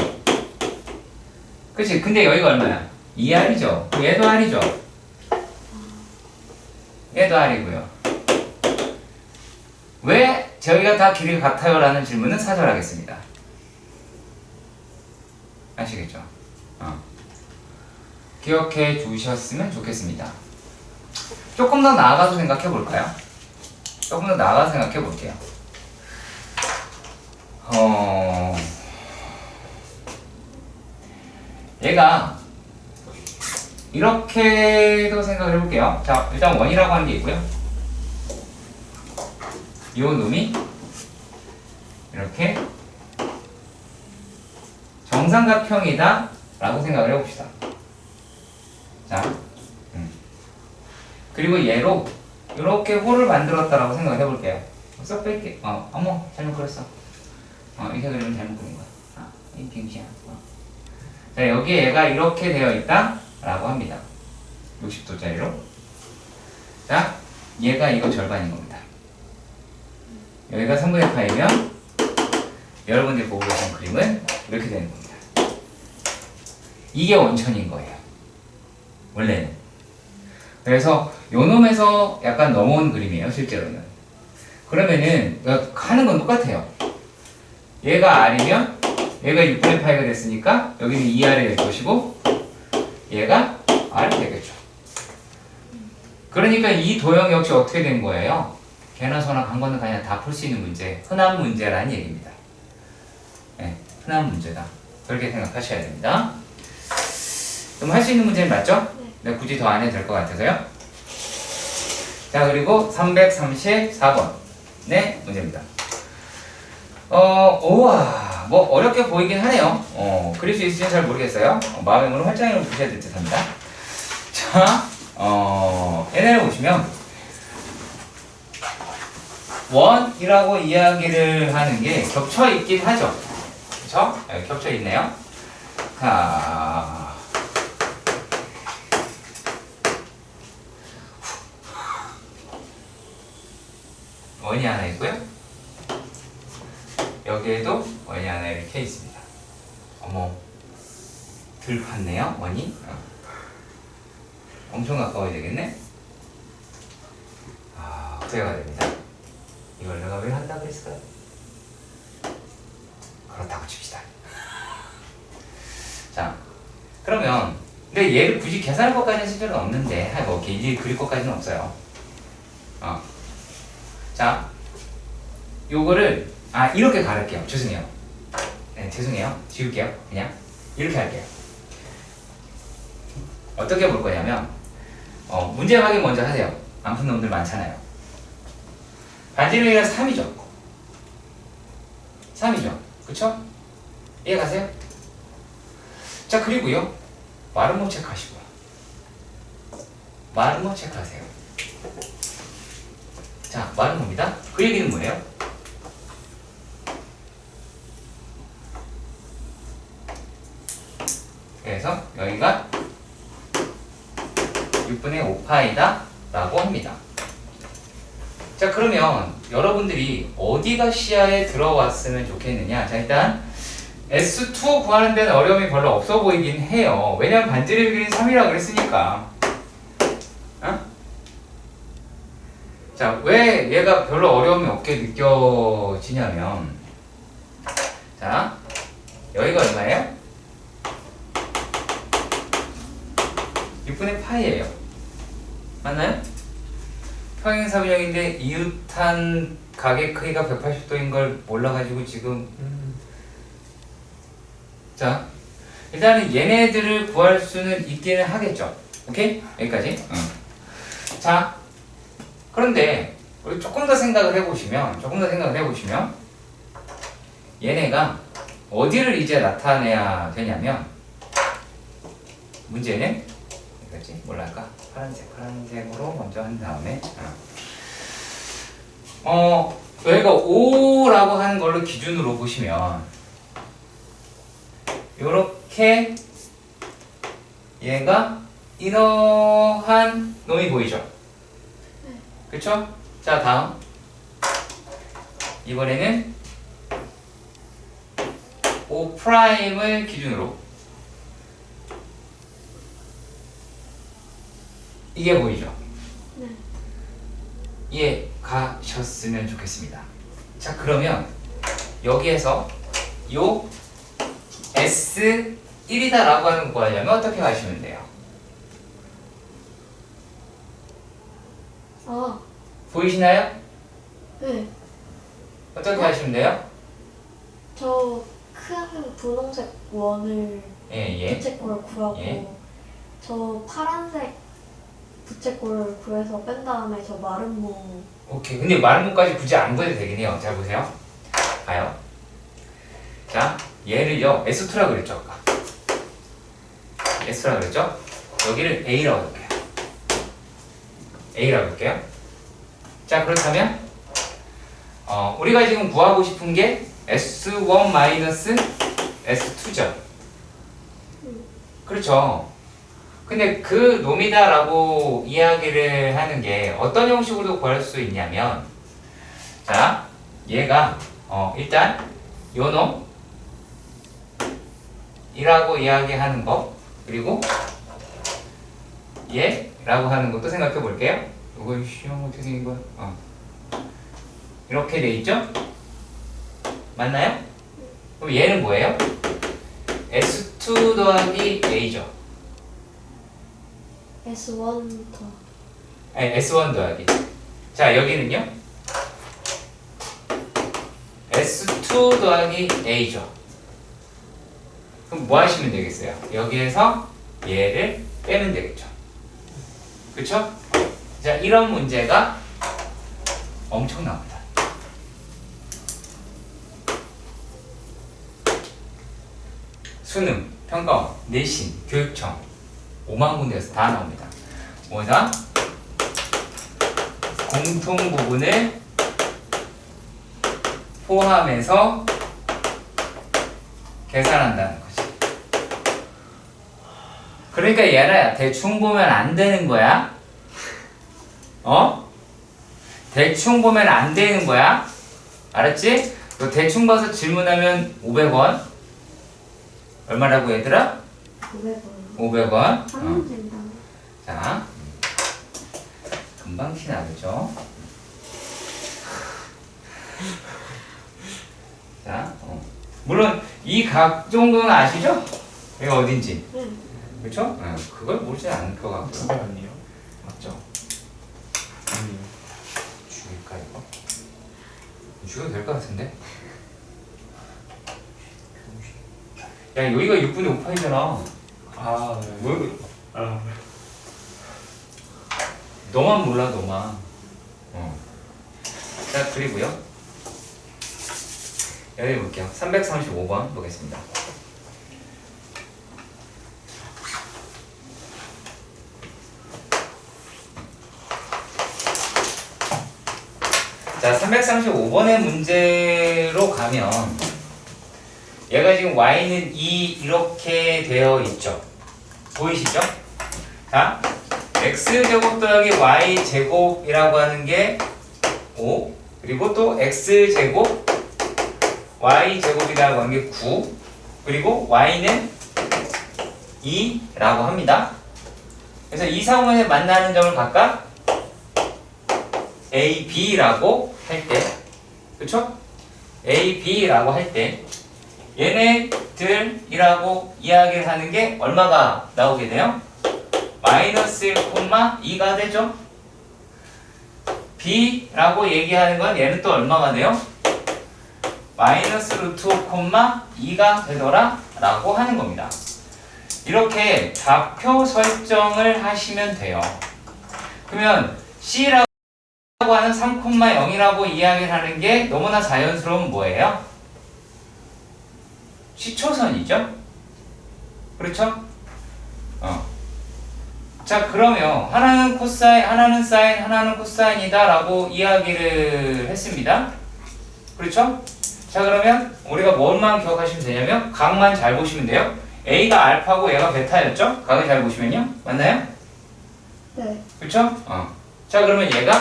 그치? 근데 여기가 얼마야? 2R이죠. 얘도 R이죠. 얘도 R이고요. 왜 저희가 다 길이가 같아요? 라는 질문은 사절하겠습니다. 아시겠죠? 기억해 주셨으면 좋겠습니다. 조금 더 나아가서 생각해 볼까요? 조금 더 나아가서 생각해 볼게요. 얘가 이렇게도 생각을 해볼게요. 자, 일단 원이라고 하는 게 있고요. 이 놈이 이렇게 정삼각형이다 라고 생각을 해봅시다. 자, 그리고 얘로 이렇게 홀을 만들었다라고 생각을 해볼게요. 쏙 뺄게. 어머, 잘못 그렸어. 이렇게 그리면 잘못 그린 거야. 이 빙시야. 자, 여기에 얘가 이렇게 되어 있다 라고 합니다. 60도짜리로. 자, 얘가 이거 절반인 겁니다. 여기가 3분의 파이면 여러분들이 보고 계신 그림은 이렇게 되는 겁니다. 이게 원천인 거예요. 원래는. 그래서 요 놈에서 약간 넘어온 그림이에요, 실제로는. 그러면은 하는 건 똑같아요. 얘가 R이면 얘가 6분의 파이가 됐으니까 여기는 2R이 될 것이고 얘가 R이 되겠죠. 그러니까 이 도형 역시 어떻게 된 거예요? 개나 소나 간 그냥 다 풀 수 있는 문제, 흔한 문제라는 얘기입니다. 네, 흔한 문제다. 그렇게 생각하셔야 됩니다. 그럼 할 수 있는 문제는 맞죠? 네, 굳이 더 안 해도 될 것 같아서요. 자, 그리고 334번. 네, 문제입니다. 우와, 뭐 어렵게 보이긴 하네요. 그릴 수 있을지는 잘 모르겠어요. 마음의 문을 활짝 열어 보셔야 될 듯 합니다. 자, 얘네를 보시면 원이라고 이야기를 하는 게 겹쳐 있긴 하죠. 그쵸? 네, 겹쳐 있네요. 자, 원이 하나 있고요. 여기에도 원이 하나 이렇게 있습니다. 어머, 들팠네요, 원이. 엄청 가까워야 되겠네. 후회가 됩니다. 이걸 내가 왜 한다 그랬을까요? 그렇다고 칩시다. 자, 그러면 근데 얘를 굳이 계산할 것까지는 실제로는 없는데, 뭐 이렇게 일일이 그릴 것까지는 없어요. 자, 요거를 이렇게 가를게요. 죄송해요. 네, 죄송해요. 지울게요. 그냥 이렇게 할게요. 어떻게 볼 거냐면 문제 확인 먼저 하세요. 안 푼 놈들 많잖아요. 반지름이가 3이죠. 3이죠. 그쵸? 이해 가세요? 자, 그리고요. 마름모 체크하시고요. 마름모 체크하세요. 자, 마름모입니다. 그 얘기는 뭐예요? 그래서 여기가 6분의 5파이다 라고 합니다. 자, 그러면 여러분들이 어디가 시야에 들어왔으면 좋겠느냐. 자, 일단 S2 구하는 데는 어려움이 별로 없어 보이긴 해요. 왜냐면 반지름 길이는 3이라고 그랬으니까. 자, 왜 얘가 별로 어려움이 없게 느껴지냐면, 자, 여기가 얼마예요? 6분의 파이예요. 맞나요? 평행사변형인데 이웃한 각의 크기가 180도인 걸 몰라가지고 지금 자, 일단은 얘네들을 구할 수는 있기는 하겠죠. 오케이? 여기까지. 자, 그런데 우리 조금 더 생각을 해보시면 얘네가 어디를 이제 나타내야 되냐면, 문제는 뭐지? 뭘로 할까? 파란색으로 먼저 한 다음에 여기가 5라고 하는 걸로 기준으로 보시면 요렇게 얘가 이러한 놈이 보이죠? 그쵸? 자, 다음 이번에는 5'을 기준으로 이게 보이죠? 네. 이해 가셨으면 좋겠습니다. 자, 그러면 여기에서 요 S1이다 라고 하는 거 구하려면 어떻게 하시면 돼요? 보이시나요? 네. 어떻게 하시면 돼요? 저 큰 분홍색 원을 예. 부채꼴을 구하고 예. 저 파란색 부채꼴을 구해서 뺀 다음에 저 마름모. 오케이. 근데 마름모까지 굳이 안 구해도 되긴 해요. 잘 보세요. 봐요. 자, 얘를요 S2라고 그랬죠? 아까. S라고 그랬죠? 여기를 A라고 할게요. A라고 할게요. 자, 그렇다면 우리가 지금 구하고 싶은 게 S1 마이너스 S2죠. 그렇죠. 근데 그 놈이다라고 이야기를 하는 게 어떤 형식으로 구할 수 있냐면, 자, 얘가 일단 요 놈이라고 이야기하는 거, 그리고 예? 라고 하는 것도 생각해 볼게요. 이거 시험 어떻게 생긴 거야? 이렇게 돼 있죠? 맞나요? 그럼 얘는 뭐예요? S2 더하기 A죠. S1부터 아니 S1 더하기. 자 여기는요? S2 더하기 A죠. 그럼 뭐 하시면 되겠어요? 여기에서 얘를 빼면 되겠죠. 그쵸? 자 이런 문제가 엄청납니다. 수능, 평가원, 내신, 교육청 5만 군데에서 다 나옵니다. 뭐다? 공통 부분을 포함해서 계산한다는 거지. 그러니까 얘를 대충 보면 안 되는 거야. 대충 보면 안 되는 거야. 알았지? 너 대충 봐서 질문하면 500원. 얼마라고 얘들아? 500원 500원. 한 문제인가? 자, 금방 티나죠? 자, 물론 이 각 정도는 아시죠? 여기가 어딘지. 응. 그렇죠? 그걸 모르지 않을 것 같고요. 2배 아니에요? 맞죠? 아니에요. 죽일까 이거? 죽여도 될 것 같은데? 야 여기가 6분의 5파이잖아. 아, 네. 뭐, 아, 너만 몰라 너만. 자 그리고요 여기 볼게요. 335번 보겠습니다. 자 335번의 문제로 가면 얘가 지금 y는 2 이렇게 되어 있죠. 보이시죠? 자 x제곱 더하기 y제곱이라고 하는 게 5 그리고 또 x제곱 y제곱이라고 하는 게 9 그리고 y는 2라고 합니다. 그래서 이 상황에 만나는 점을 각각 A, B라고 할 때 그쵸? A, B라고 할 때 얘네들이라고 이야기를 하는 게 얼마가 나오게 돼요? 마이너스 1, 2가 되죠? B라고 얘기하는 건 얘는 또 얼마가 돼요? 마이너스 루트 5, 2가 되더라 라고 하는 겁니다. 이렇게 좌표 설정을 하시면 돼요. 그러면 C라고 하는 3,0이라고 이야기를 하는 게 너무나 자연스러운 뭐예요? 시초선이죠? 그렇죠? 자 그러면 하나는 코사인, 하나는 사인, 하나는 코사인이다 라고 이야기를 했습니다. 그렇죠? 자 그러면 우리가 뭘만 기억하시면 되냐면 각만 잘 보시면 돼요. A가 알파고 얘가 베타였죠? 각을 잘 보시면요. 맞나요? 네. 그렇죠? 자 그러면 얘가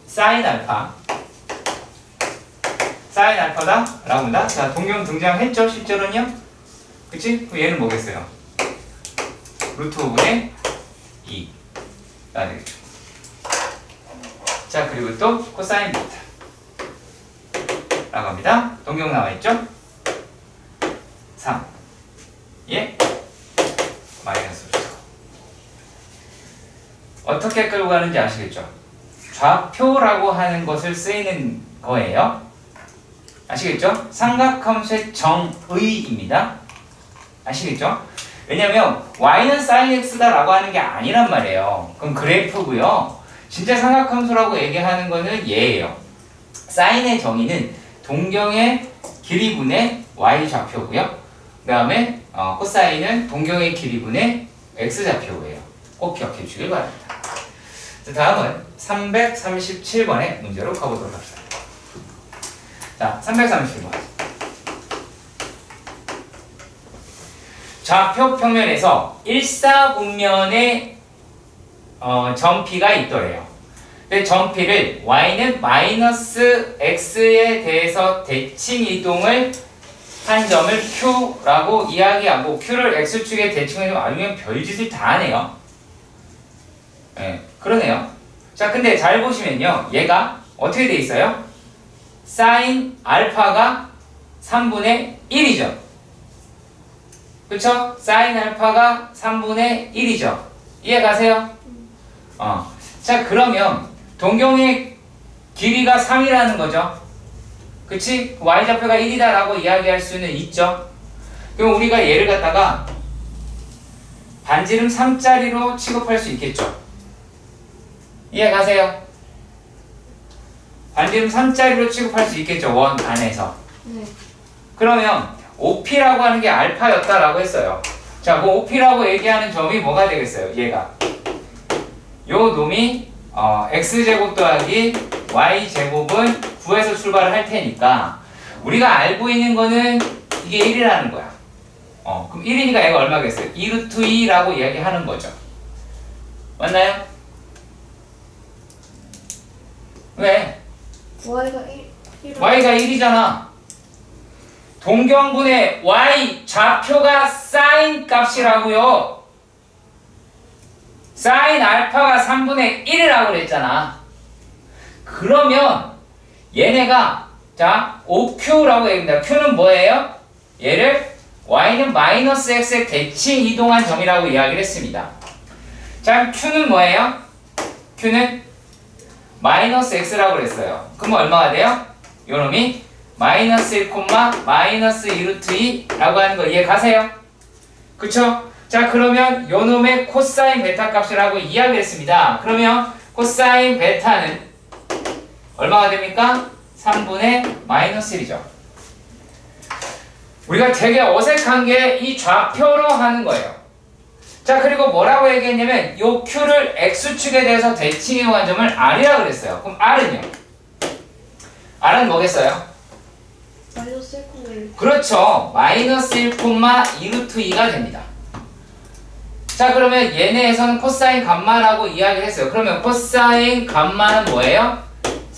사인 알파 사인 알파다 라고 합니다. 자 동경 등장했죠? 실제로는요? 그치? 그럼 얘는 뭐겠어요? 루트 5분의 2가 되겠죠. 자 그리고 또 코사인 베타 라고 합니다. 동경 나와있죠? 3 예? 마이너스 루트 어떻게 끌고 가는지 아시겠죠? 좌표라고 하는 것을 쓰이는 거예요. 아시겠죠? 삼각함수의 정의입니다. 아시겠죠? 왜냐면 y는 sin x다 라고 하는 게 아니란 말이에요. 그럼 그래프고요. 진짜 삼각함수라고 얘기하는 거는 얘예요. sin의 정의는 동경의 길이분의 y 좌표고요. 그 다음에 코사인은 동경의 길이분의 x 좌표예요. 꼭 기억해 주길 바랍니다. 자, 다음은 337번의 문제로 가보도록 합시다. 자, 337번. 좌표 평면에서 일사분면의 점 P가 있더래요. 근데 점 P를 y는 마이너스 x에 대해서 대칭 이동을 한 점을 Q라고 이야기하고 Q를 X축에 대칭해서 아니면 별짓을 다 하네요. 네, 그러네요. 자, 근데 잘 보시면요. 얘가 어떻게 돼 있어요? 사인 알파가 3분의 1이죠. 그쵸? 사인 알파가 3분의 1이죠. 이해 가세요? 자, 그러면 동경의 길이가 3이라는 거죠. 그치? y좌표가 1이다 라고 이야기할 수는 있죠. 그럼 우리가 얘를 갖다가 반지름 3짜리로 취급할 수 있겠죠. 이해 가세요? 반지름 3짜리로 취급할 수 있겠죠. 원 안에서. 네. 그러면 OP라고 하는 게 알파였다라고 했어요. 자, 뭐 OP라고 얘기하는 점이 뭐가 되겠어요? 얘가 요 놈이 x제곱 더하기 y제곱은 9에서 출발을 할 테니까 우리가 알고 있는 거는 이게 1이라는 거야. 그럼 1이니까 얘가 얼마겠어요? 2루트 2라고 이야기하는 거죠. 맞나요? 왜? Y가 1. y가 1이잖아. 동경분의 y 좌표가 사인 값이라고요. 사인 알파가 3분의 1이라고 그랬잖아. 그러면 얘네가 자 5q라고 얘기합니다. q는 뭐예요? 얘를 y는 마이너스 x에 대칭 이동한 점이라고 이야기를 했습니다. 자 q는 뭐예요? q는 마이너스 x라고 그랬어요. 그럼 얼마가 돼요? 요놈이 마이너스 1, 마이너스 2루트 2라고 하는 거 이해 가세요? 그쵸? 자 그러면 요놈의 코사인 베타 값이라고 이야기했습니다. 그러면 코사인 베타는 얼마가 됩니까? 3분의 마이너스 1이죠. 우리가 되게 어색한 게 이 좌표로 하는 거예요. 자 그리고 뭐라고 얘기했냐면 요 Q를 X축에 대해서 대칭해온 점을 R이라고 그랬어요. 그럼 R은요? R은 뭐겠어요? 마이너스 1,1. 그렇죠. 마이너스 1, 2루트 2가 됩니다. 자 그러면 얘네에서는 코사인 감마라고 이야기를 했어요. 그러면 코사인 감마는 뭐예요?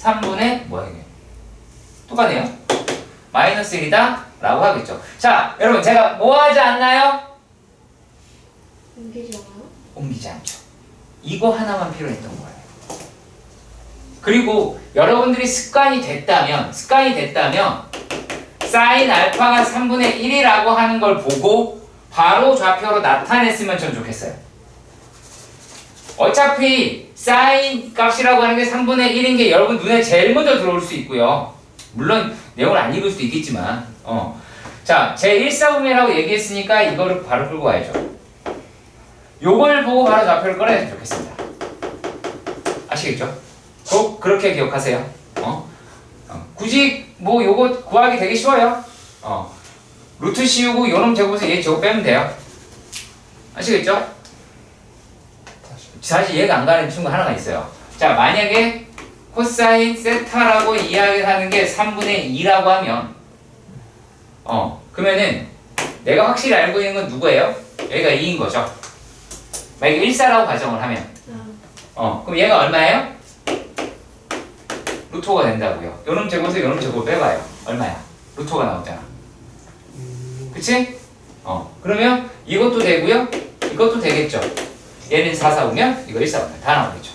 3분의 뭐예요? 똑같네요. 마이너스 1이다 라고 하겠죠. 자 여러분 제가 뭐 하지 않나요? 옮기지 않아요? 옮기지 않죠. 이거 하나만 필요했던 거예요. 그리고 여러분들이 습관이 됐다면 사인 알파가 3분의 1이라고 하는 걸 보고 바로 좌표로 나타냈으면 좀 좋겠어요. 어차피 사인 값이라고 하는 게 3분의 1인 게 여러분 눈에 제일 먼저 들어올 수 있고요. 물론 내용을 안 읽을 수도 있겠지만 자, 제 1사분면이라고 얘기했으니까 이거를 바로 끌고 와야죠. 요걸 보고 바로 좌표를 꺼내면 좋겠습니다. 아시겠죠? 꼭 그렇게 기억하세요. 굳이 뭐 요거 구하기 되게 쉬워요. 루트 씌우고 요놈 제곱에서 얘 제곱 빼면 돼요. 아시겠죠? 사실 이해가 안 가는 친구 하나가 있어요. 자 만약에 코사인 세타라고 이야기를 하는 게 3분의 2라고 하면 그러면은 내가 확실히 알고 있는 건 누구예요? 여기가 2인 거죠. 만약에 1사라고 가정을 하면 그럼 얘가 얼마예요? 루토가 된다고요. 요놈 제곱에서 요놈 제곱 빼봐요. 얼마야? 루토가 나오잖아. 그치? 그러면 이것도 되고요. 이것도 되겠죠. 얘는 4, 4 오면 이거 1, 4 오면 다 나오겠죠.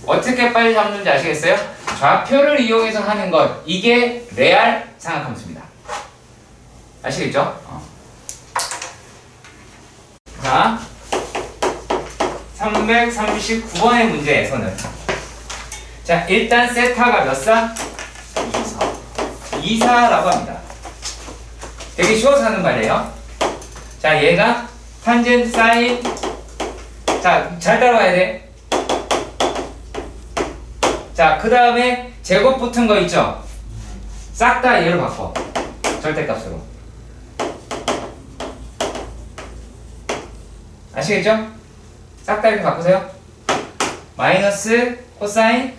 어떻게 빨리 잡는지 아시겠어요? 좌표를 이용해서 하는 것 이게 레알 상학함수입니다. 아시겠죠? 자 339번의 문제에서는 자 일단 세타가 몇 사? 2사라고 합니다. 되게 쉬워서 하는 말이에요. 자 얘가 탄젠트 사인 자 잘 따라와야 돼. 자 그 다음에 제곱 붙은 거 있죠? 싹 다 얘로 바꿔. 절대값으로. 아시겠죠? 싹 다 이렇게 바꾸세요. 마이너스 코사인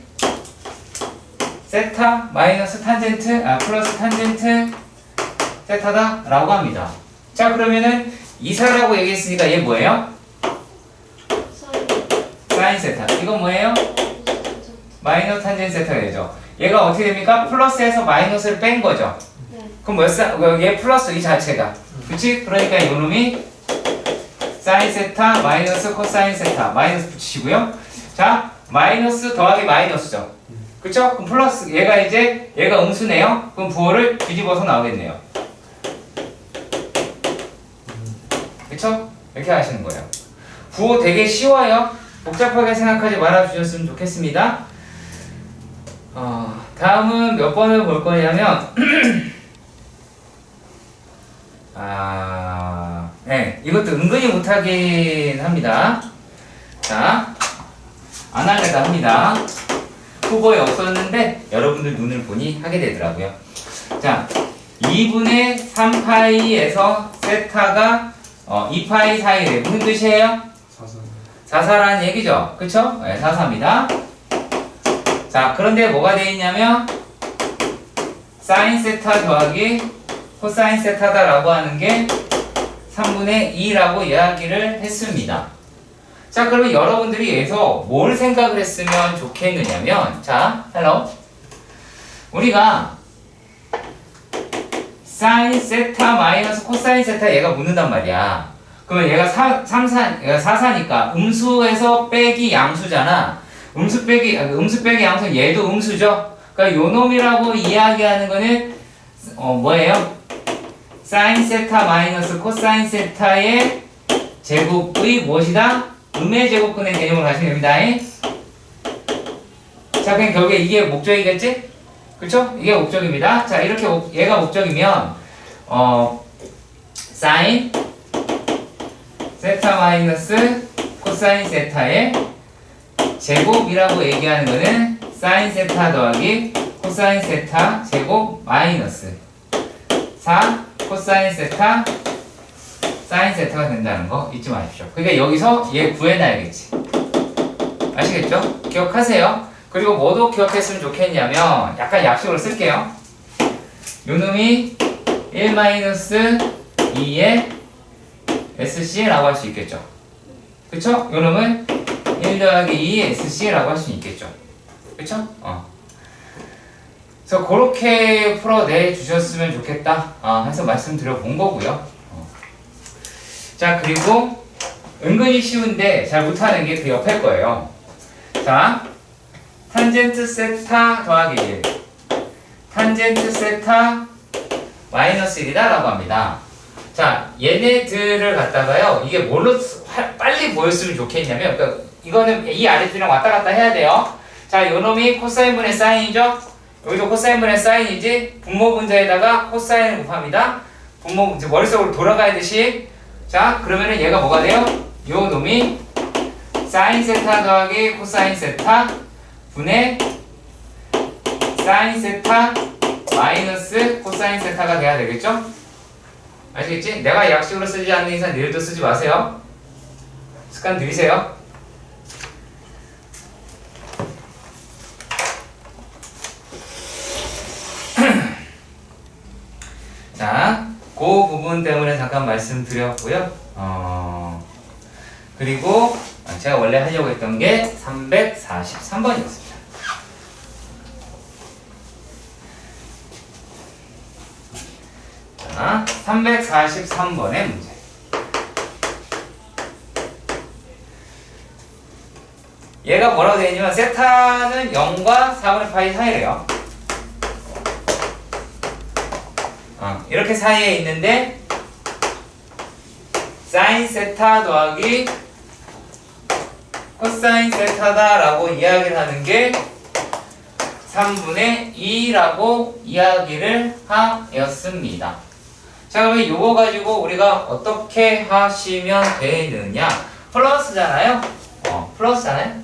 세타 마이너스 탄젠트 플러스 탄젠트 세타다 라고 합니다. 자 그러면은 2사라고 얘기했으니까 얘 뭐예요? 사인 세타. 이건 뭐예요? 마이너스 탄젠트 세타가 되죠. 얘가 어떻게 됩니까? 플러스에서 마이너스를 뺀 거죠. 네. 그럼 뭐였어? 얘 플러스 이 자체가. 그치? 그러니까 이놈이 사인 세타 마이너스 코사인 세타 마이너스 붙이시고요. 자, 마이너스 더하기 마이너스죠. 그쵸? 그럼 플러스 얘가 이제 얘가 음수네요. 그럼 부호를 뒤집어서 나오겠네요. 그쵸? 이렇게 하시는 거예요. 부호 되게 쉬워요. 복잡하게 생각하지 말아주셨으면 좋겠습니다. 다음은 몇 번을 볼 거냐면 네, 이것도 은근히 못하긴 합니다. 자, 안 할래다 합니다. 후보에 없었는데 여러분들 눈을 보니 하게 되더라고요. 자, 2분의 3파이에서 세타가 2파이 사이래. 무슨 뜻이에요? 사선. 사사라는 얘기죠. 그쵸? 네, 사사입니다. 자, 그런데 뭐가 되어 있냐면 사인 세타 더하기 코사인 세타다라고 하는 게 3분의 2라고 이야기를 했습니다. 자, 그러면 여러분들이 여기서 뭘 생각을 했으면 좋겠느냐면, 자, 헬로. 우리가 사인 세타 마이너스 코사인 세타 얘가 묻는단 말이야. 그러면 얘가 얘가 사사니까 음수에서 빼기 양수잖아. 음수 빼기 양수 얘도 음수죠. 그러니까 요 놈이라고 이야기하는 거는 뭐예요? 사인 세타 마이너스 코사인 세타의 제곱의 무엇이다? 음의 제곱근의 개념을 가시면 됩니다. 자, 그냥 결국에 이게 목적이겠지? 그쵸? 이게 목적입니다. 자, 이렇게 얘가 목적이면 사인 세타 마이너스 코사인 세타의 제곱이라고 얘기하는 거는 사인 세타 더하기 코사인 세타 제곱 마이너스 4 코사인 세타 사인 세타가 된다는 거 잊지 마십시오. 그러니까 여기서 얘 구해놔야겠지. 아시겠죠? 기억하세요. 그리고 뭐도 기억했으면 좋겠냐면 약간 약식으로 쓸게요. 요놈이 1-2의 SC라고 할 수 있겠죠. 그쵸? 요놈은 1 더하기 2 SC라고 할 수 있겠죠. 그쵸? 그래서 그렇게 풀어내 주셨으면 좋겠다 해서 말씀드려 본 거고요. 자, 그리고 은근히 쉬운데 잘 못하는 게 그 옆에 거예요. 자, 탄젠트 세타 더하기 1 탄젠트 세타 마이너스 1이다 라고 합니다. 자, 얘네들을 갖다가요, 이게 뭘로 빨리 보였으면 좋겠냐면, 그러니까 이거는 이 아래쪽이랑 왔다 갔다 해야 돼요. 자, 요놈이 코사인분의 사인이죠? 여기도 코사인분의 사인이지? 분모 분자에다가 코사인을 곱합니다. 분모, 이제 머릿속으로 돌아가야듯이. 자, 그러면은 얘가 뭐가 돼요? 요 놈이 사인 세타 더하기 코사인 세타 분의 사인 세타 마이너스 코사인 세타가 돼야 되겠죠? 아시겠지? 내가 약식으로 쓰지 않는 이상 니들도 쓰지 마세요. 습관 들이세요. 자, 그 부분 때문에 잠깐 말씀드렸고요. 그리고 제가 원래 하려고 했던 게 343번이었습니다. 자, 343번의 문제. 얘가 뭐라고 되어 있냐면 세타는 0과 4분의 파이 사이래요. 이렇게 사이에 있는데 사인 세타 더하기 코사인 세타다 라고 이야기를 하는 게 3분의 2라고 이야기를 하였습니다. 자, 그러면 요거 가지고 우리가 어떻게 하시면 되느냐? 플러스잖아요? 플러스잖아요?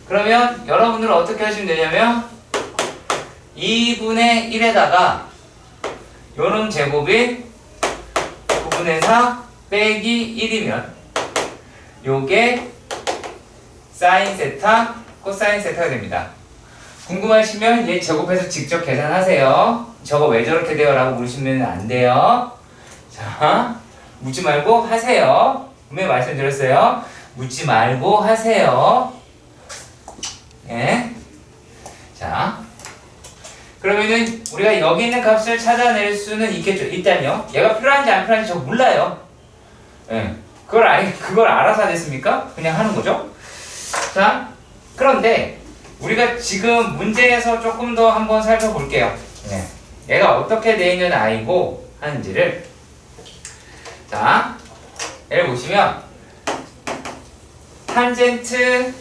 그러면 여러분들은 어떻게 하시면 되냐면 2분의 1에다가 요놈 제곱인 9분의 4 빼기 1이면 요게 사인 세타 코사인 세타가 됩니다. 궁금하시면 얘 제곱해서 직접 계산하세요. 저거 왜 저렇게 돼요? 라고 물으시면 안 돼요. 자, 묻지 말고 하세요. 분명히 말씀드렸어요. 묻지 말고 하세요. 예. 자, 그러면은 우리가 여기 있는 값을 찾아낼 수는 있겠죠. 일단요. 얘가 필요한지 안 필요한지 저 몰라요. 예. 그걸 알아서 하겠습니까? 그냥 하는 거죠. 자, 그런데 우리가 지금 문제에서 조금 더 한번 살펴볼게요. 네. 얘가 어떻게 되어 있는 아이고 하는지를. 자, 얘를 보시면 탄젠트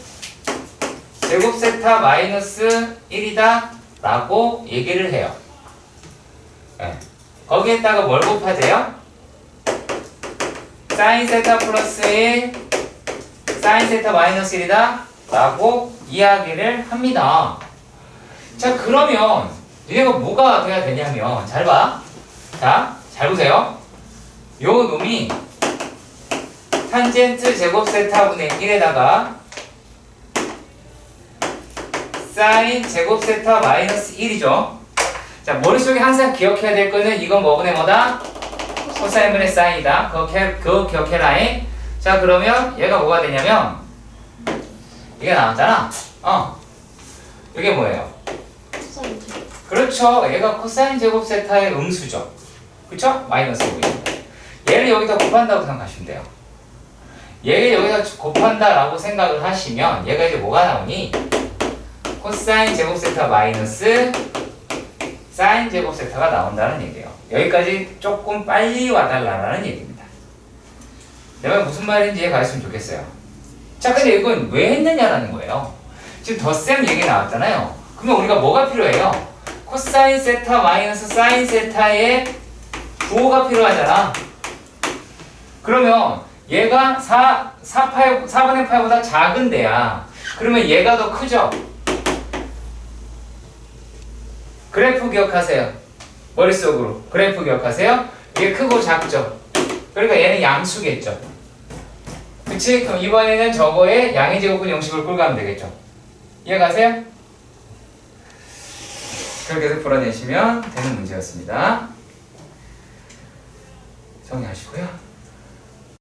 제곱 세타 마이너스 1이다 라고 얘기를 해요. 네. 거기에다가 뭘 곱하세요? 사인 세타 플러스 1 사인 세타 마이너스 1이다 라고 이야기를 합니다. 자, 그러면 얘가 뭐가 돼야 되냐면 잘 봐. 자, 잘 보세요. 요 놈이 탄젠트 제곱 세타분의 1에다가 사인 제곱 세타 마이너스 1이죠. 자, 머릿속에 항상 기억해야 될 거는 이건 뭐분의 뭐다? 코사인분의 사인이다. 그거 기억해라. 자, 그러면 얘가 뭐가 되냐면 이게 나왔잖아. 이게 뭐예요? 코사인 제곱. 그렇죠. 얘가 코사인 제곱 세타의 음수죠. 그쵸? 마이너스 5입니다. 얘를 여기다 곱한다고 생각하시면 돼요. 얘를 여기다 곱한다라고 생각을 하시면 얘가 이제 뭐가 나오니? 코사인 제곱 세타 마이너스 사인 제곱 세타가 나온다는 얘기예요. 여기까지 조금 빨리 와달라는 얘기입니다. 내가 무슨 말인지 이해가 했으면 좋겠어요. 자, 근데 이건 왜 했느냐라는 거예요. 지금 덧셈 얘기 나왔잖아요. 그러면 우리가 뭐가 필요해요? 코사인 세타 마이너스 사인 세타의 부호가 필요하잖아. 그러면 얘가 4분의 8보다 작은 데야. 그러면 얘가 더 크죠? 그래프 기억하세요. 머릿속으로 그래프 기억하세요. 이게 크고 작죠. 그러니까 얘는 양수겠죠. 그치? 그럼 이번에는 저거에 양의 제곱분 형식을 끌고 가면 되겠죠. 이해가세요? 그렇게 해서 풀어내시면 되는 문제였습니다. 정리하시고요.